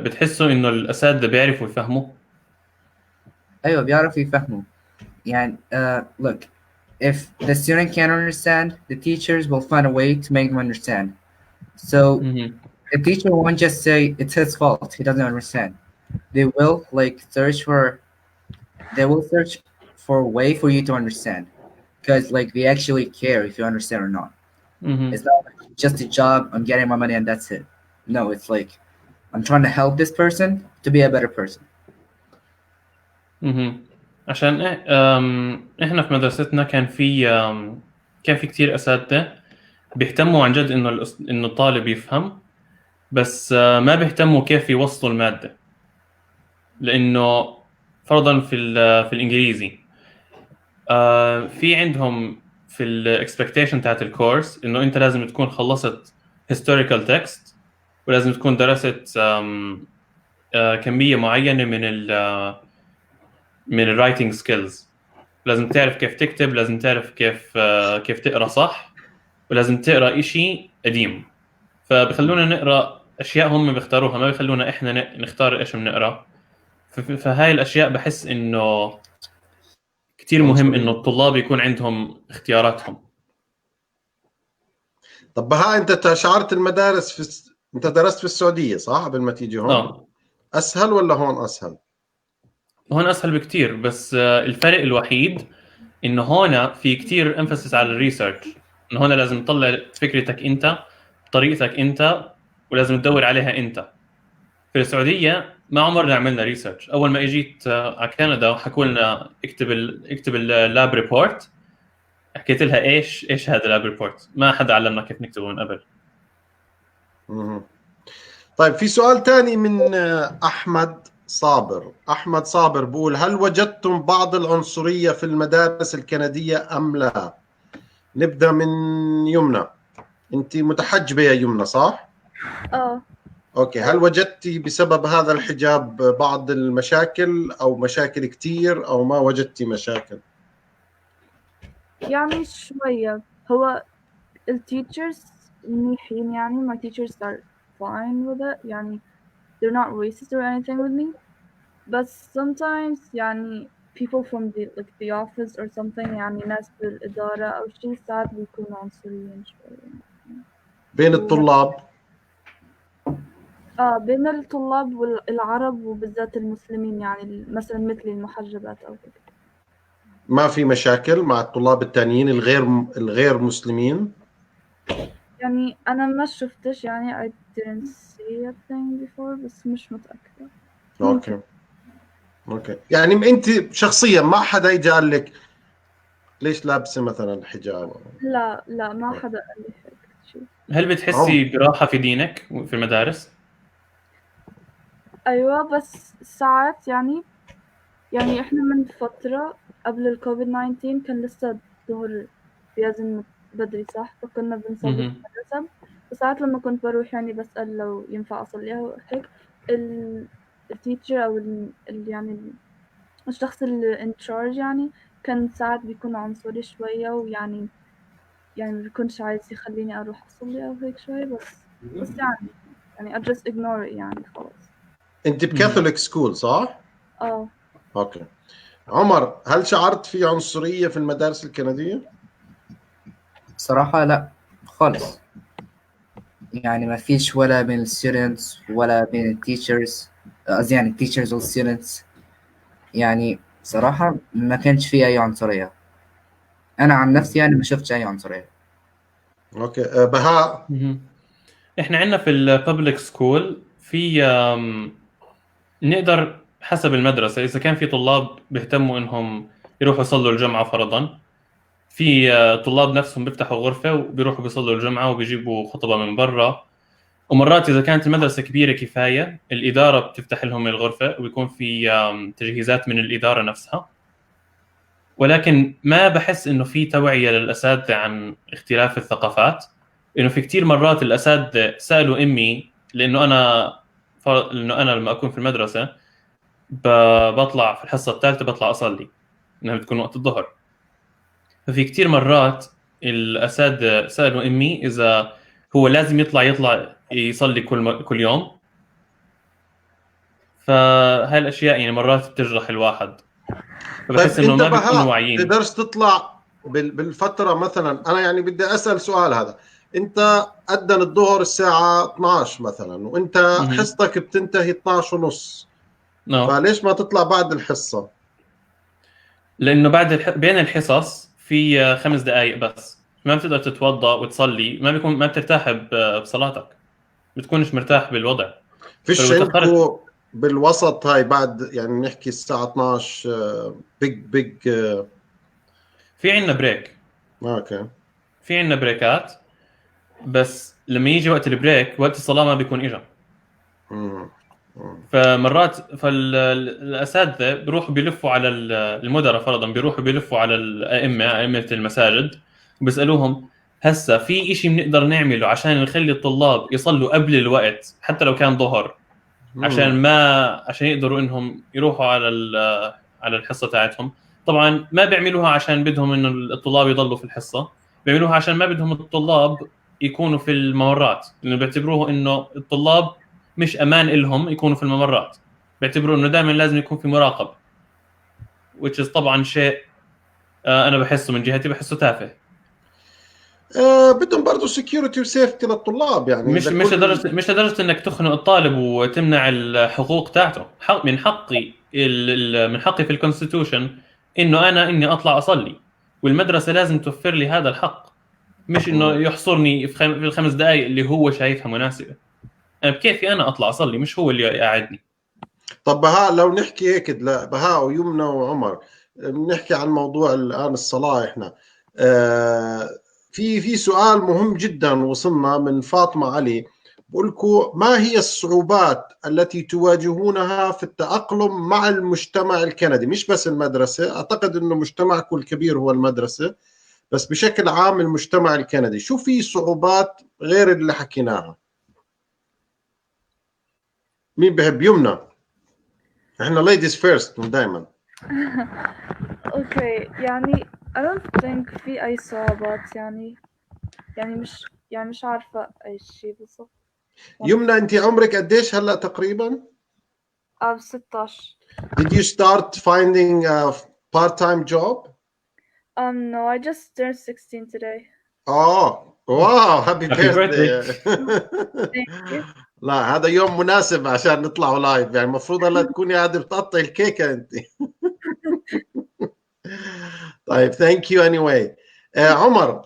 بتحسوا انه الاساتذه بيعرفوا يفهموا؟ أيوة، بيعرفوا يفهموا. يعني look, if the student can't understand, the teachers will find a way to make them understand. So مهم. the teacher won't just say it's his fault, he doesn't understand. They will search for a way for you to understand, because like they actually care if you understand or not. مهم. It's not like just a job, I'm getting my money and that's it. No, it's like I'm trying to help this person to be a better person. مهم. عشان احنا في مدرستنا كان في كتير اساتذه بيهتموا عن جد انه الطالب يفهم، بس ما بيهتموا كيف يوصلوا الماده. لانه فرضا في الانجليزي في عندهم في الاكسبكتيشن تاعت الكورس انه انت لازم تكون خلصت historical text، ولازم تكون درست كميه معينه من الرايتنج سكيلز. لازم تعرف كيف تكتب، لازم تعرف كيف تقرا صح، ولازم تقرا إشي قديم. فبخلونا نقرا اشياء هم بيختاروها، ما بيخلونا احنا نختار ايش بنقرا. فهاي الاشياء بحس انه كتير مهم انه عنصرية. الطلاب يكون عندهم اختياراتهم. طب بهاء، انت شعرت المدارس انت درست في السعودية صح قبل ما تيجي هون؟ اسهل ولا هون اسهل؟ هون اسهل بكتير، بس الفرق الوحيد انه هون في كتير emphasis على الريسيرش. انه هون لازم تطلع فكرتك انت بطريقتك انت، ولازم تدور عليها انت. في السعوديه ما عمرنا عملنا ريسيرش. اول ما اجيت على كندا وحكوا لنا اكتب اللاب ريبورت، حكيت لها ايش هذا اللاب ريبورت؟ ما حدا علمنا كيف نكتبه من قبل. طيب، في سؤال تاني من أحمد صابر. أحمد صابر بقول: هل وجدتم بعض العنصرية في المدارس الكندية أم لا؟ نبدأ من يمنى. أنت متحجبة يا يمنى صح؟ أوكي، هل وجدتي بسبب هذا الحجاب بعض المشاكل أو مشاكل كتير، أو ما وجدتي مشاكل؟ يعني شوية. هو الteachers منيحين، يعني my teachers are fine with it، يعني they're not racist or anything with me. But sometimes يعني people from the office or something، يعني ناس بالإدارة أو شي ساعات بيكونوا عنصريين شوية. بين الطلاب؟ بين الطلاب والعرب، وبالذات المسلمين، يعني مثلا مثل المحجبات أو كده. ما في مشاكل مع الطلاب التانيين الغير مسلمين؟ يعني أنا ما شفتش، يعني I didn't see a thing before، بس مش متأكدة. ممكن. اوكي، يعني انت شخصيا ما حدا اجى قال لك ليش لابسه مثلا حجاب؟ لا، ما حدا قال لي هيك شيء. هل بتحسي براحه في دينك في المدارس؟ أيوة، بس ساعات يعني إحنا من فترة قبل الكوفيد 19 كان لسه الظهر بيأذن بدري صح، فكنا بنصلي في المدرسة. وساعات لما كنت بروح يعني بسأل لو ينفع أصليها وهيك، التيتشر أو يعني الشخص اللي in charge يعني كان ساعات بيكون عنصري شوية، ويعني ما بيكونش عايز يخليني أروح أصلي أو هيك شوي، بس يعني I just ignore it يعني خلاص. انت بكاثوليك سكول صح؟ اوكي. عمر، هل شعرت في عنصرية في المدارس الكندية؟ بصراحة لا خالص. يعني ما فيش ولا بين الستودنتس ولا بين التيتشرز، قصدي يعني التيتشرز والستودنتس. يعني صراحة ما كانش فيه أي عنصرية. أنا عن نفسي يعني ما شفتش أي عنصرية. اوكي. بهاء. احنا عندنا في الببليك سكول في نقدر حسب المدرسة، إذا كان في طلاب بيهتموا إنهم يروحوا يصلوا الجمعة فرضا، في طلاب نفسهم بيفتحوا غرفة وبيروحوا بيصلوا الجمعة وبيجيبوا خطبة من برا. ومرات إذا كانت المدرسة كبيرة كفاية الإدارة بتفتح لهم الغرفة وبيكون في تجهيزات من الإدارة نفسها. ولكن ما بحس إنه في توعية للأساتذة عن اختلاف الثقافات، إنه في كتير مرات الأساتذة سألوا أمي، لأنه أنا لما أكون في المدرسة بطلع في الحصة الثالثة بطلع أصلي، إنها بتكون وقت الظهر. ففي كتير مرات الأساتذة سألوا أمي إذا هو لازم يطلع يصلي كل يوم. فهاي الأشياء يعني مرات بتجرح الواحد، فبحس طيب إنه انت ما بيكونوا بهاء واعيين. تقدرش تطلع بالفتره، مثلا انا يعني بدي اسال سؤال هذا. انت أذن الظهر الساعه 12 مثلا، وانت حصتك بتنتهي 12 ونص، فليش ما تطلع بعد الحصه؟ لأنه بين الحصص في 5 دقائق بس، ما بتقدر تتوضأ وتصلي، ما بترتاح بصلاتك، بتكونش مرتاح بالوضع. فيش فلو تأخرت عندكم بالوسط هاي بعد يعني نحكي الساعه 12 بيج في عنا بريك، اوكي. في عنا بريكات، بس لما يجي وقت البريك وقت الصلاة ما بيكون إجا. مم. فمرات فالأساتذة بيروحوا بيلفوا على المدراء فرضا، بيروحوا بيلفوا على أئمة المساجد وبيسألوهم هسا في إشي بنقدر نعمله عشان نخلي الطلاب يصلوا قبل الوقت حتى لو كان ظهر، عشان يقدروا إنهم يروحوا على الحصة تاعتهم. طبعا ما بيعملوها عشان بدهم إنه الطلاب يضلوا في الحصة، بيعملوها عشان ما بدهم الطلاب يكونوا في الممرات، لأنه بيعتبروه إنه الطلاب مش أمان إلهم يكونوا في الممرات، بيعتبروا إنه دائما لازم يكون في مراقب، which is طبعا شيء أنا بحسه من جهتي بحسه تافه. بدهم برضه سكيورتي وسيفتي للطلاب، يعني إذا مش لدرجة إنك تخنق الطالب وتمنع الحقوق تاعته. من حقي من حقي في الكونستيتيوشن إنه إني أطلع أصلي، والمدرسة لازم توفر لي هذا الحق، مش إنه يحصرني في ال5 دقائق اللي هو شايفها مناسبة. أنا بكيفي أنا أطلع أصلي، مش هو اللي يقعدني. طب بهاء، لو نحكي هيك، لا بهاء ويمنى وعمر، بنحكي عن موضوع الآن الصلاة. إحنا في سؤال مهم جدا وصلنا من فاطمة علي، بقول لكم: ما هي الصعوبات التي تواجهونها في التأقلم مع المجتمع الكندي؟ مش بس المدرسة، أعتقد أنه مجتمعكم الكبير هو المدرسة، بس بشكل عام المجتمع الكندي شو في صعوبات غير اللي حكيناها؟ مين بحب؟ يمنى. احنا ladies first دائما. اوكي، يعني I don't think في أي صعوبات، يعني مش عارفة أي شيء بالضبط. يمنى، انت عمرك قديش هلا تقريبا؟ 16. Did you start finding a part-time job? No, I just turned 16 today. واو، هابي Happy بيرثداي. Thank you. لا، هذا يوم مناسب عشان نطلعوا لايف، يعني المفروض هلا تكوني قاعده بتقطعي الكيكه انت. طيب، ثانك يو اني واي. عمر.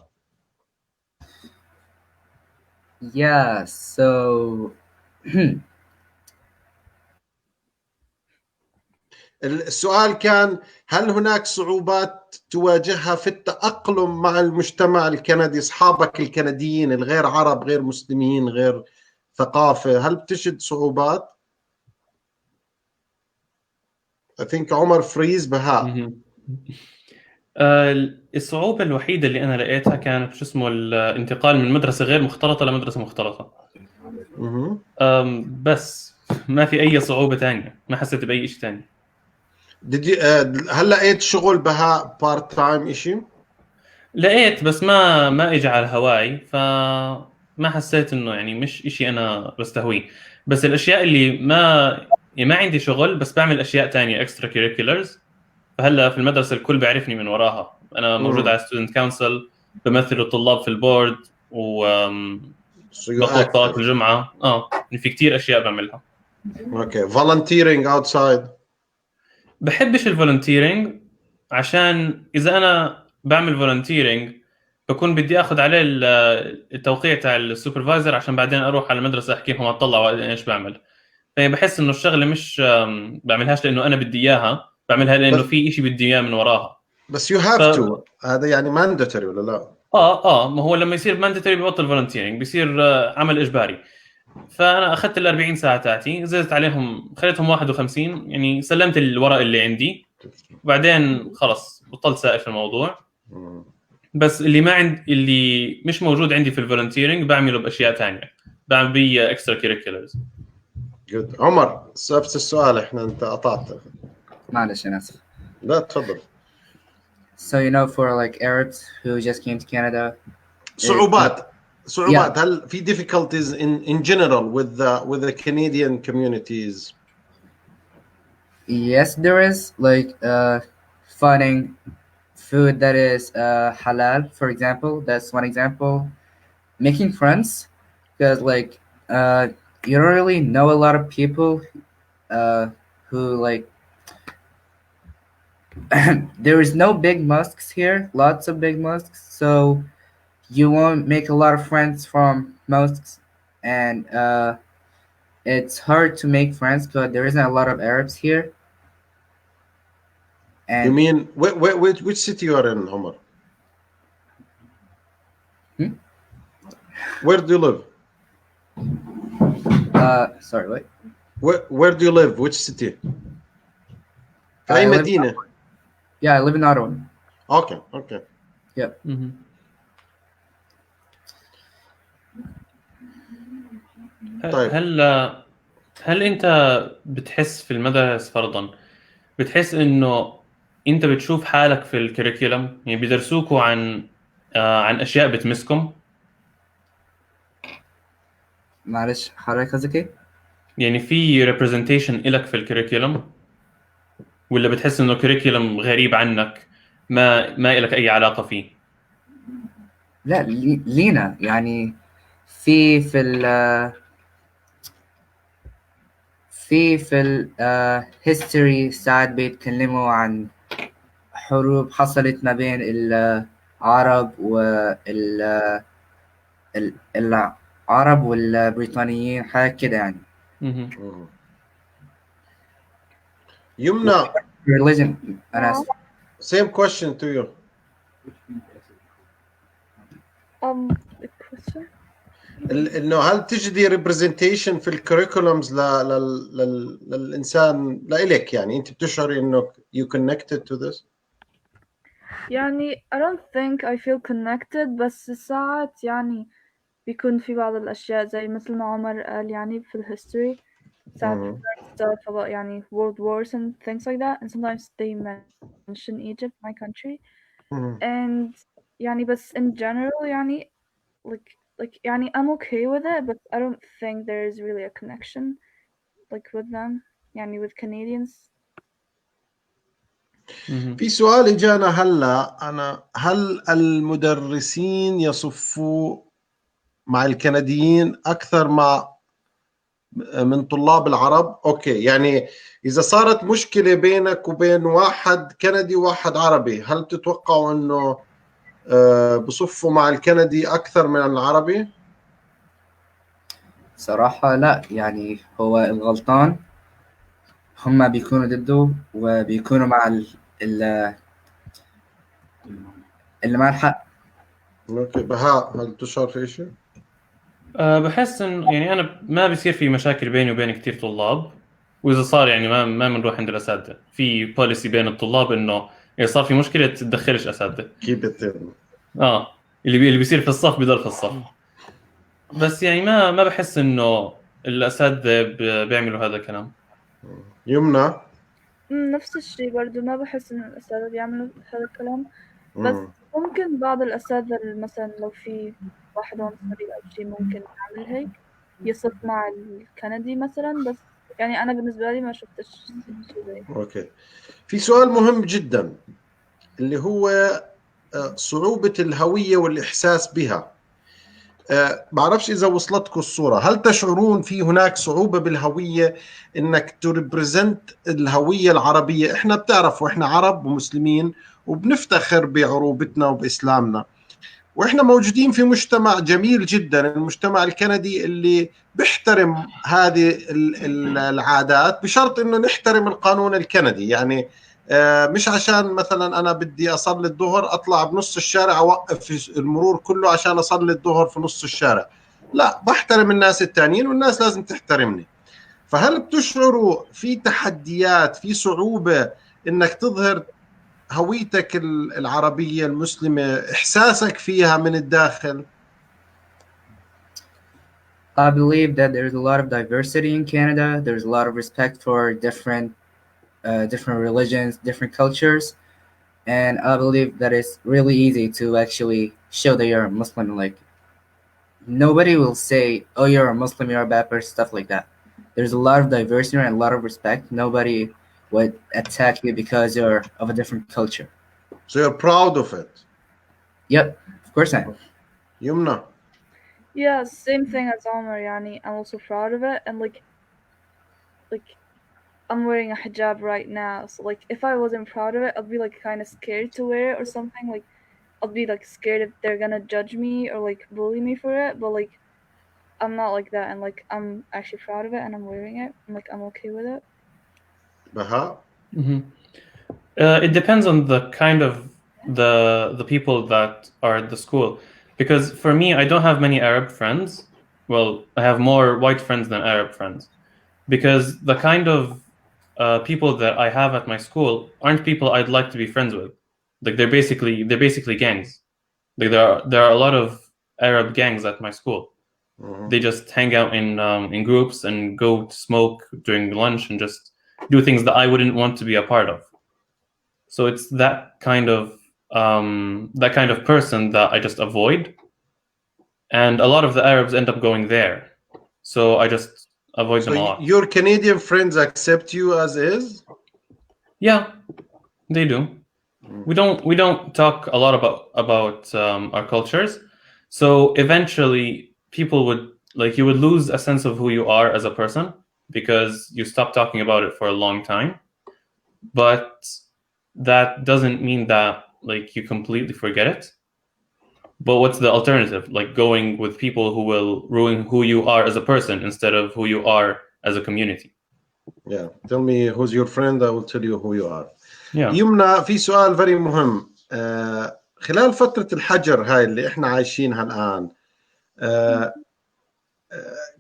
Yeah, so السؤال كان: هل هناك صعوبات تواجهها في التأقلم مع المجتمع الكندي؟ أصحابك الكنديين الغير عرب، غير مسلمين، غير ثقافة، هل بتجد صعوبات؟ I think عمر فريز. بهاء. الصعوبة الوحيدة اللي أنا لقيتها كانت شو اسمه الانتقال من مدرسة غير مختلطة لمدرسة مختلطة. بس ما في أي صعوبة تانية، ما حسيت بأي شيء تاني. هل لقيت شغل بهاء بارت تايم إشي؟ لقيت بس ما إجى على هواي، فما حسيت إنه يعني مش إشي أنا بستهويه. بس الأشياء اللي ما عندي شغل بس بعمل أشياء تانية extra curriculars. فهلا في المدرسة الكل بيعرفني من وراها، أنا موجود على student council، بمثل الطلاب في البورد، بخلص صلاة الجمعة. في كتير أشياء بعملها. اوكي. volunteering outside. بحبش الفولنتيرينج، عشان إذا أنا بعمل فولنتيرينج بكون بدي أخذ عليه التوقيع تاع السوبرفايزر، عشان بعدين أروح على المدرسة أحكيهم أطلع إيش بعمل. يعني بحس إنه الشغلة مش بعملهاش لأنه أنا بدي إياها، بعملها لأنه في إشي بدي إياه من وراها. بس you have to. هذا يعني mandatory ولا لا؟ ما هو لما يصير mandatory ببطل فولنتيرينج، بيصير عمل إجباري. فأنا أخذت 40 ساعة تاعتي، زدت عليهم خليتهم 51، يعني سلمت الورق اللي عندي، وبعدين خلص بطلت سائل في الموضوع. بس اللي مش موجود عندي في الفولنتيرينج بعمله بأشياء تانية، بعمل بي extra curriculars. Good. عمر، نفس السؤال، انت قطعت. معلش أنا آسف. لا تفضل. So for like Arabs who just came to Canada. صعوبات. Yeah. هل في difficulties in general with the Canadian communities? Yes, there is, like finding food that is halal, for example. That's one example. Making friends, because like you don't really know a lot of people who like there is no big mosques here, lots of big mosques, so you won't make a lot of friends from mosques, and it's hard to make friends because there isn't a lot of Arabs here. And you mean which city you are in, Omar? Where do you live? Sorry, what? Where do you live? Which city? أي مدينة? Yeah, I live in Ottawa. Okay. Yep. طيب. هل أنت بتحس في المدارس فرضاً بتحس إنه أنت بتشوف حالك في الكريكولم، يعني بيدرسوكوا عن أشياء بتمسكم؟ معلش حضرتك قصدك ايه؟ يعني في representation إلك في الكريكولم، ولا بتحس إنه كريكولم غريب عنك ما إلك أي علاقة فيه؟ لا، لينا يعني في ال history ساعات بيتكلموا عن حروب حصلت ما بين العرب العرب والبريطانيين، حاجة كده يعني. يمنى. religion. أنا آسف. Same question to you. The question. إنه هل تجدي representation في الكريكولمز للإنسان لإلك، يعني أنت بتشعري إنه you connected to this؟ يعني I don't think I feel connected، بس ساعات يعني بيكون في بعض الأشياء زي مثل ما عمر قال، يعني في الhistory ساعات stuff about يعني world wars and things like that, and sometimes they mention Egypt, my country, and يعني بس in general يعني like يعني I'm okay with it, but I don't think there is really a connection like with them, يعني with Canadians. في سؤال إجانا هلا، هل المدرسين يصفوا مع الكنديين أكثر من طلاب العرب؟ أوكي، يعني إذا صارت مشكلة بينك وبين واحد كندي وواحد عربي، هل تتوقعوا إنه بصفوا مع الكندي أكثر من العربي؟ صراحة لا، يعني هو الغلطان هما بيكونوا ضده وبيكونوا مع اللي مع الحق. اوكي. بهاء، هل تشعر في شيء؟ بحس إنه يعني أنا ما بيصير في مشاكل بيني وبين كتير طلاب، وإذا صار يعني ما بنروح عند الأساتذة، في بوليسي بين الطلاب إنه إذا صار في مشكلة تدخلش أساتذة. keep it in. اللي بيصير في الصف بيضل في الصف. بس يعني ما بحس إنه الأساتذة بيعملوا هذا الكلام. يمنى؟ نفس الشيء برضو، ما بحس إن الأساتذة بيعملوا هذا الكلام، بس ممكن بعض الأساتذة مثلا لو في واحد عنصري أو شيء ممكن يعمل هيك، يصف مع الكندي مثلا، بس يعني أنا بالنسبة لي ما شفتش شيء زي. اوكي. في سؤال مهم جدا اللي هو صعوبة الهوية والإحساس بها. بعرفش إذا وصلتكم الصورة. هل تشعرون في هناك صعوبة بالهوية إنك تريبريزنت الهوية العربية؟ إحنا بتعرفوا إحنا عرب ومسلمين وبنفتخر بعروبتنا وبإسلامنا، وإحنا موجودين في مجتمع جميل جدا، المجتمع الكندي اللي بيحترم هذه العادات بشرط إنه نحترم القانون الكندي. يعني مش عشان مثلا أنا بدي أصلي الظهر أطلع بنص الشارع أوقف المرور كله عشان أصلي الظهر في نص الشارع، لا، بحترم الناس التانيين والناس لازم تحترمني. فهل بتشعروا في تحديات، في صعوبة إنك تظهر هويتك العربية المسلمة، إحساسك فيها من الداخل؟ I believe that there's a lot of diversity in Canada. There's a lot of respect for different religions, different cultures, and I believe that it's really easy to actually show that you're a Muslim. Like nobody will say, "Oh, you're a Muslim, you're a bad person," stuff like that. There's a lot of diversity and a lot of respect. Nobody would attack you because you're of a different culture. So you're proud of it? Yep, of course I am. Yumna? Yeah, same thing as Omar. Yani, I'm also proud of it, and like I'm wearing a hijab right now, so like if I wasn't proud of it, I'd be like kind of scared to wear it or something. Like I'd be like scared if they're gonna judge me or like bully me for it. But like I'm not like that, and like I'm actually proud of it, and I'm wearing it, and like I'm okay with it. Baha? It depends on the kind of the people that are at the school, because for me, I don't have many Arab friends. Well, I have more white friends than Arab friends, because the kind of people that I have at my school aren't people I'd like to be friends with. Like they're basically gangs. Like there are a lot of Arab gangs at my school. They just hang out in groups and go to smoke during lunch and just do things that I wouldn't want to be a part of. So it's that kind of person that I just avoid, and a lot of the Arabs end up going there. So I just avoid them a lot. Your Canadian friends accept you as is? Yeah, they do. We don't talk a lot about our cultures. So eventually, people would you would lose a sense of who you are as a person because you stop talking about it for a long time. But that doesn't mean that you completely forget it. But what's the alternative? Like going with people who will ruin who you are as a person instead of who you are as a community. Yeah, tell me who's your friend, I will tell you who you are. Yeah. يمنى، في سؤال very مهم. خلال فترة الحجر هاي اللي احنا عايشينها الآن،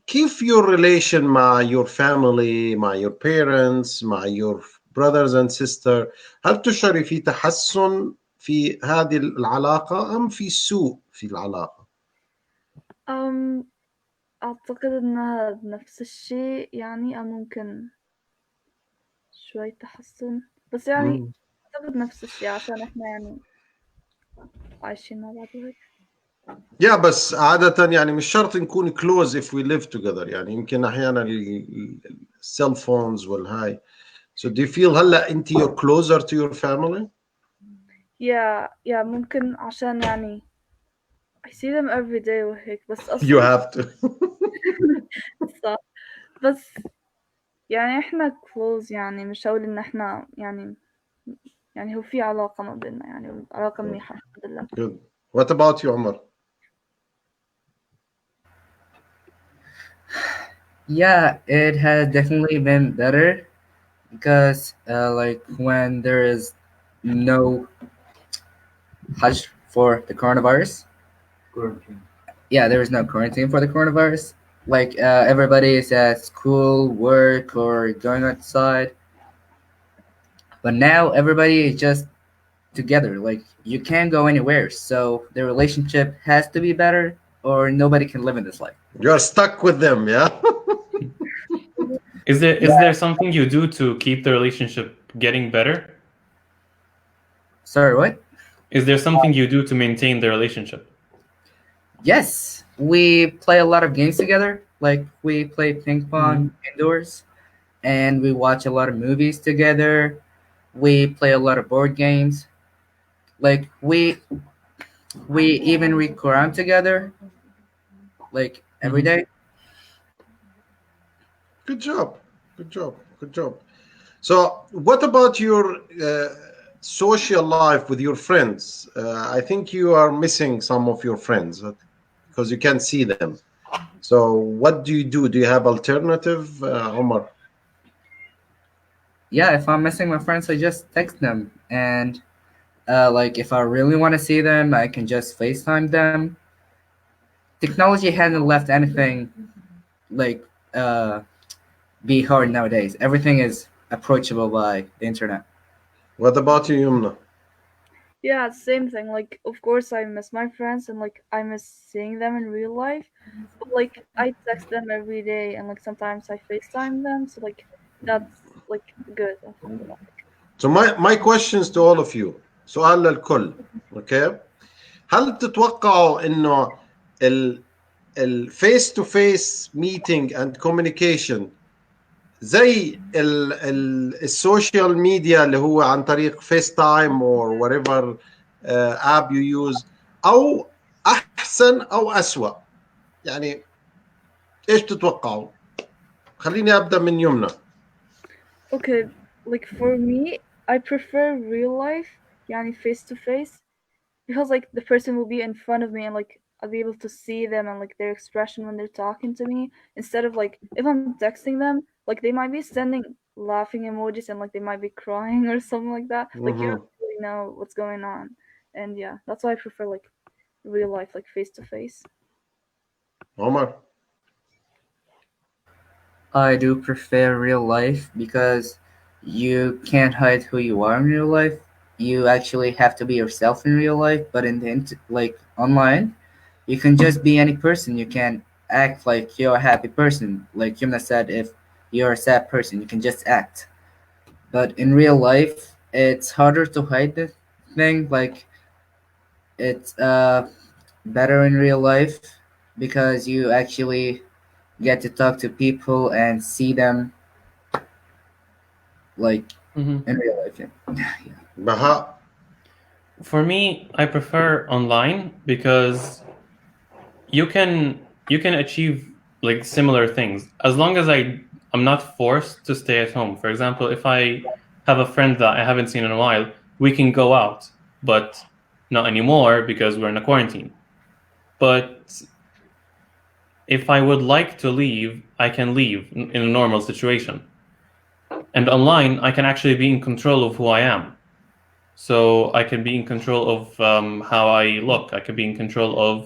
كيف your relation مع your family، مع your parents، مع your brothers and sisters؟ هل تشعري في تحسن في هذه العلاقة أم في سوء في العلاقة؟ أعتقد إنها نفس الشيء يعني، أو ممكن شوي تحسن، بس يعني أعتقد نفس الشيء عشان إحنا يعني عايشين مع بعض وهيك. يا بس عادة يعني مش شرط نكون close if we live together، يعني يمكن أحيانا السيل فونز والهاي. So do you feel هلا أنت you're closer to your family؟ Yeah ممكن عشان يعني I see them every day وهيك، بس أصلا You have to. صح، بس يعني إحنا close، يعني مش هقول إن إحنا يعني هو في علاقة ما بيننا، يعني علاقة منيحة الحمد لله. Good. What about you, Omar? Yeah, it has definitely been better because like when there is no Hajj for the coronavirus. Quarantine. Yeah, there is no quarantine for the coronavirus. Like everybody is at school, work, or going outside. But now everybody is just together. Like you can't go anywhere. So the relationship has to be better, or nobody can live in this life. You're stuck with them, yeah? Is there something you do to keep the relationship getting better? Sorry, what? Is there something you do to maintain the relationship? Yes, we play a lot of games together. Like we play ping pong indoors, and we watch a lot of movies together. We play a lot of board games. Like we even read Quran together. like every day. Good job. Good job. Good job. So, what about your social life with your friends? I think you are missing some of your friends because you can't see them. So, what do you do? Do you have alternative, Omar? Yeah, if I'm missing my friends, I just text them, and like if I really want to see them, I can just FaceTime them. Technology hasn't left anything like be hard nowadays. Everything is approachable by the internet. What about you, Yumna? Yeah, same thing. Like, of course, I miss my friends and like I miss seeing them in real life. But like, I text them every day and like sometimes I FaceTime them. So like, that's like good. Alhamdulillah. So my questions to all of you. سؤال للكل. Okay. هل تتوقعوا انه ال face to face meeting and communication زي السوشيال ميديا اللي هو عن طريق فيس تايم or whatever app you use او احسن او اسوأ؟ يعني ايش تتوقعوا؟ خليني ابدا من يمنى. Okay, like for me, I prefer real life, yani face to face, because like the person will be in front of me and like I'll be able to see them and like their expression when they're talking to me instead of like if I'm texting them, like they might be sending laughing emojis and like they might be crying or something like that. Like you don't really know what's going on. And yeah, that's why I prefer like real life, like face to face. عمر. I do prefer real life because you can't hide who you are in real life. You actually have to be yourself in real life, but in the like online, you can just be any person. You can act like you're a happy person. Like Yumna said, if you're a sad person, you can just act. But in real life, it's harder to hide this thing. Like it's better in real life because you actually get to talk to people and see them like in real life. Yeah. بهاء. For me, I prefer online because you can achieve like similar things as long as I'm not forced to stay at home. For example, if I have a friend that I haven't seen in a while, we can go out, but not anymore because we're in a quarantine. But if I would like to leave, I can leave in a normal situation. And online, I can actually be in control of who I am. So I can be in control of how I look. I can be in control of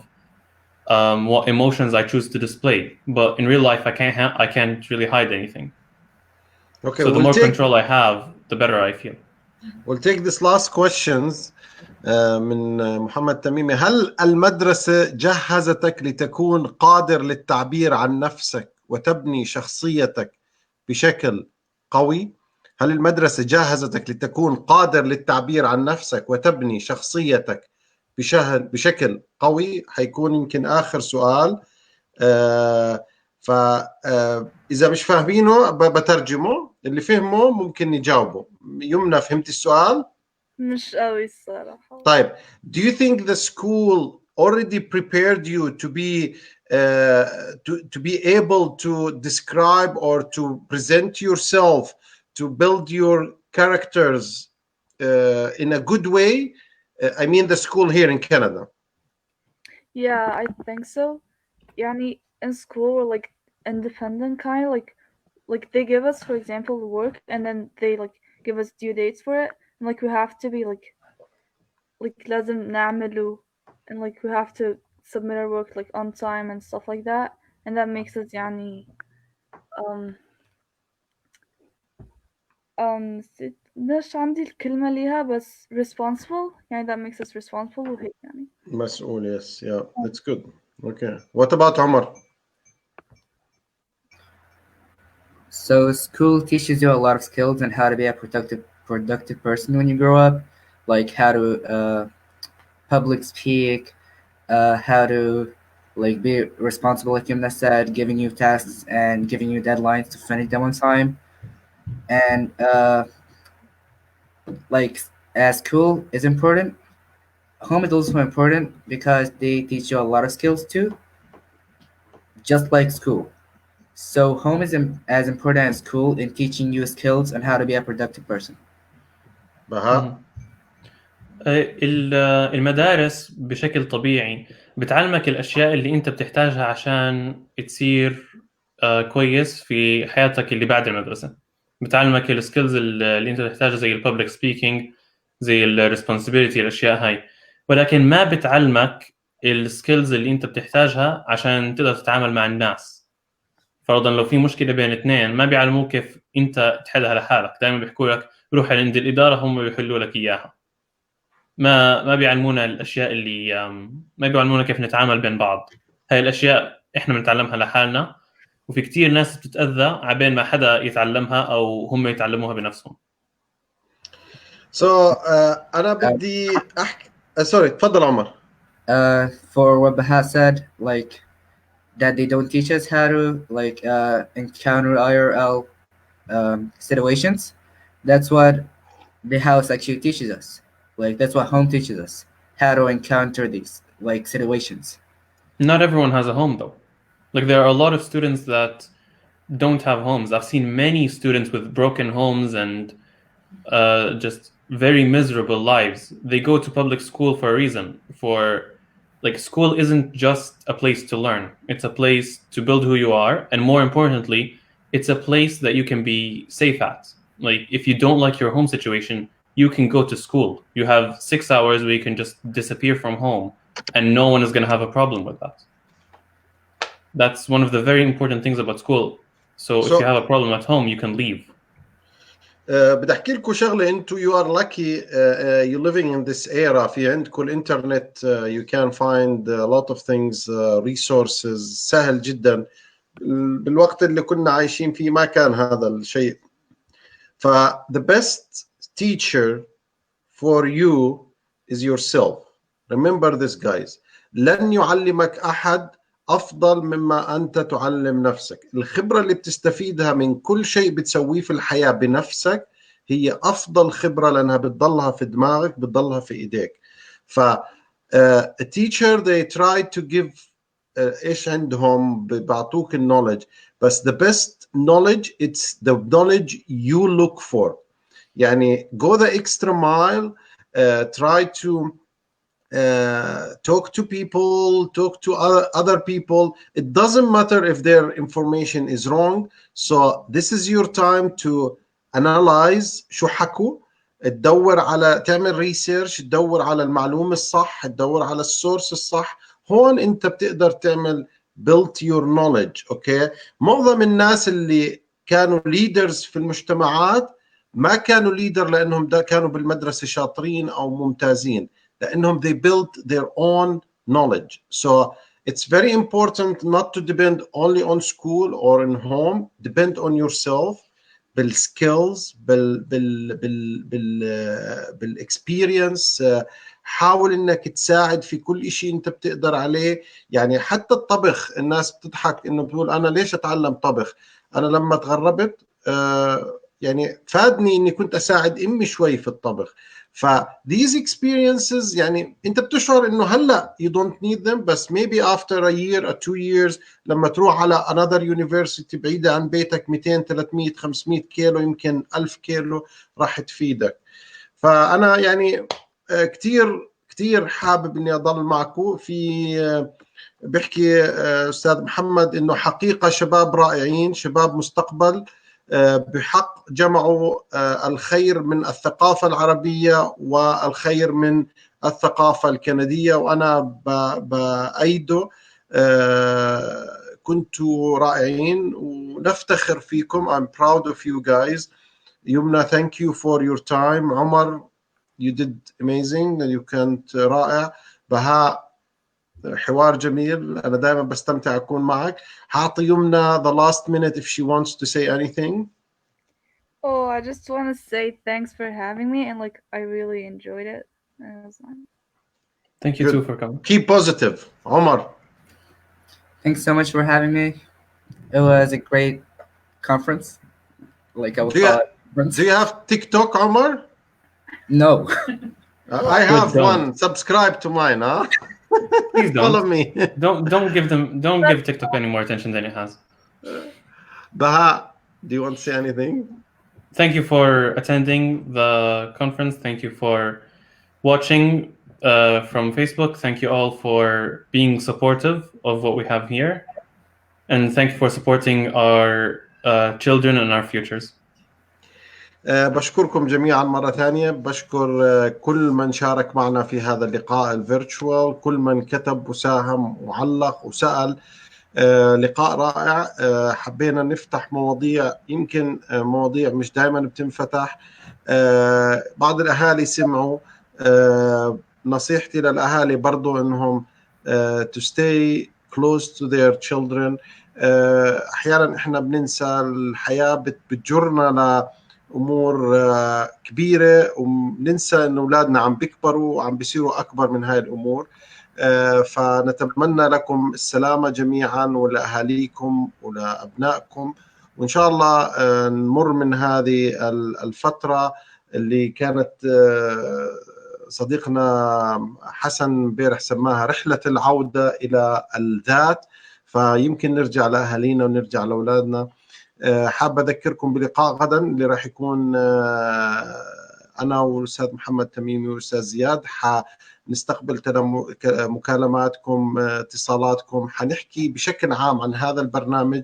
what emotions I choose to display. But in real life, I can't really hide anything. Okay, So the more control I have, the better I feel. We'll take this last questions من محمد تميمي. هل المدرسة جهزتك لتكون قادر للتعبير عن نفسك وتبني شخصيتك بشكل قوي؟ هل المدرسة جهزتك لتكون قادر للتعبير عن نفسك وتبني شخصيتك بشكل قوي؟ حيكون يمكن آخر سؤال. فإذا مش فاهمينه بترجمه، اللي فهمه ممكن يجاوبه. يمنى فهمت السؤال؟ مش قوي الصراحة. طيب, do you think the school already prepared you to be able to describe or to present yourself, to build your characters in a good way? I mean the school here in Canada. Yeah, I think so. Yani in school we're like independent kind of like they give us, for example, the work and then they like give us due dates for it and like we have to be like لازم نعمله and like we have to submit our work like on time and stuff like that, and that makes us يعني مش عندي الكلمة ليها بس responsible يعني that makes us responsible وهيك يعني. مسؤول, yes, yeah, that's good. Okay, what about Omar? So school teaches you a lot of skills and how to be a productive person when you grow up, like how to public speak, how to like be responsible, like Yumna said, giving you tasks and giving you deadlines to finish them on time. And like as school is important, home is also important because they teach you a lot of skills too. just like school. So home is as important as school in teaching you skills on how to be a productive person. بها المدارس بشكل طبيعي بتعلمك الأشياء اللي أنت بتحتاجها عشان تصير كويس في حياتك اللي بعد المدرسة. بتعلمك السكيلز اللي أنت تحتاجها زي الببليك سبيكينج، زي الريسبونسبيلتي، الأشياء هاي، ولكن ما بتعلمك السكيلز اللي أنت بتحتاجها عشان تقدر تتعامل مع الناس. فرضا لو في مشكلة بين اثنين ما بيعلموك كيف أنت تحلها لحالك، دائما بيحكوا لك روح عند الإدارة هم بيحلوا لك إياها. ما بيعلمونا الاشياء اللي ما بيعلمونا كيف نتعامل بين بعض. هاي الاشياء احنا بنتعلمها لحالنا، وفي كتير ناس بتتاذى عبين ما حدا يتعلمها او هم يتعلموها بنفسهم. انا بدي احكي سوري تفضل عمر. For what Baha said, like that they don't teach us how to encounter IRL situations. That's what the house actually teaches us. Like that's what home teaches us, how to encounter these like situations. Not everyone has a home though. Like there are a lot of students that don't have homes. I've seen many students with broken homes and just very miserable lives. They go to public school for a reason. Like school isn't just a place to learn. It's a place to build who you are, and more importantly, it's a place that you can be safe at. Like if you don't like your home situation, you can go to school. You have 6 hours where you can just disappear from home and no one is going to have a problem with that. That's one of the very important things about school. So if you have a problem at home, you can leave. بدي احكي لكم شغله. انتم you are lucky you living in this era. في عندكم الانترنت you can find a lot of things resources سهل جدا. بالوقت اللي كنا عايشين فيه ما كان هذا الشيء. ف the best teacher for you is yourself. Remember this guys. لن يعلمك أحد أفضل مما أنت تعلم نفسك. الخبرة اللي بتستفيدها من كل شيء بتسويه في الحياة بنفسك هي أفضل خبرة، لأنها بتضلها في دماغك، بتضلها في إيديك. ف a teacher they try to give إيش عندهم، بعطوك knowledge، بس the best knowledge it's the knowledge you look for. يعني go the extra mile, try to talk to people, talk to other people. It doesn't matter if their information is wrong. So this is your time to analyze شو حكوا، تدور على تعمل ريسيرش، تدور على المعلومة الصح، تدور على السورس الصح. هون انت بتقدر تعمل build your knowledge. اوكي معظم الناس اللي كانوا leaders في المجتمعات ما كانوا leader لانهم كانوا بالمدرسة شاطرين او ممتازين، لأنهم they built their own knowledge. So it's very important not to depend only on school or in home. Depend on yourself بالskills بالexperience. حاول انك تساعد في كل شيء انت بتقدر عليه. يعني حتى الطبخ الناس بتضحك انه بتقول انا ليش اتعلم طبخ. انا لما تغربت يعني فادني اني كنت اساعد امي شوي في الطبخ. ف these experiences يعني انت بتشعر انه هلا you don't need them، بس maybe after a year or 2 years لما تروح على another university بعيدة عن بيتك 200 300 500 كيلو يمكن 1000 كيلو راح تفيدك. فأنا يعني كتير حابب اني اضل معكم. في بحكي أستاذ محمد إنه حقيقة شباب رائعين، شباب مستقبل، بحق جمعوا الخير من الثقافة العربية والخير من الثقافة الكندية، وأنا بأيده. كنتوا رائعين ونفتخر فيكم. I'm proud of you guys. يمنى thank you for your time. عمر you did amazing. you كنت رائع. بهاء حوار جميل، أنا دائما بستمتع أكون معك. هعطي يمنى the last minute if she wants to say anything. Oh, I just want to say thanks for having me, and like I really enjoyed it. It was fun. Thank you too for coming. Keep positive. Omar. Thanks so much for having me. It was a great conference. Like I would call it. Do you have TikTok, Omar? No. I have one. Subscribe to mine, huh? Please Follow don't. me. Don't give TikTok any more attention than it has. Baha, do you want to say anything? Thank you for attending the conference. Thank you for watching from Facebook. Thank you all for being supportive of what we have here. And thank you for supporting our children and our futures. بشكركم جميعا مرة ثانية. بشكر كل من شارك معنا في هذا اللقاء الفيرتشوال، كل من كتب وساهم وعلق وسأل. لقاء رائع. حبينا نفتح مواضيع، يمكن مواضيع مش دائما بتنفتح. بعض الأهالي سمعوا. نصيحتي للأهالي برضو إنهم to stay close to their children. أحيانا إحنا بننسى، الحياة بتجرنا لأمور كبيرة، وبننسى إن أولادنا عم بيكبروا وعم بيصيروا أكبر من هاي الأمور. فنتمنى لكم السلامة جميعا ولأهاليكم ولأبنائكم، وإن شاء الله نمر من هذه الفترة اللي كانت صديقنا حسن بيرح سماها رحلة العودة إلى الذات. فيمكن نرجع لأهالينا ونرجع لأولادنا. حاب أذكركم بلقاء غدا اللي راح يكون أنا والأستاذ محمد تميمي والأستاذ زياد. نستقبل مكالماتكم، اتصالاتكم. حنحكي بشكل عام عن هذا البرنامج،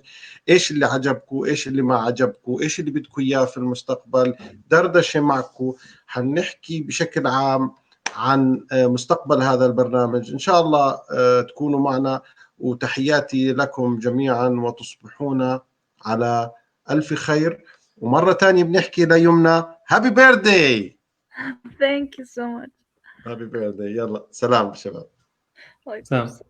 إيش اللي عجبكم، إيش اللي ما عجبكم، إيش اللي بدكم إياه في المستقبل، دردشة معكم. حنحكي بشكل عام عن مستقبل هذا البرنامج. إن شاء الله تكونوا معنا، وتحياتي لكم جميعا، وتصبحون على ألف خير. ومرة تانية بنحكي ليمنى هابي بيرثداي. Thank you so much. هابي بيرثداي. يلا سلام شباب. Like, So.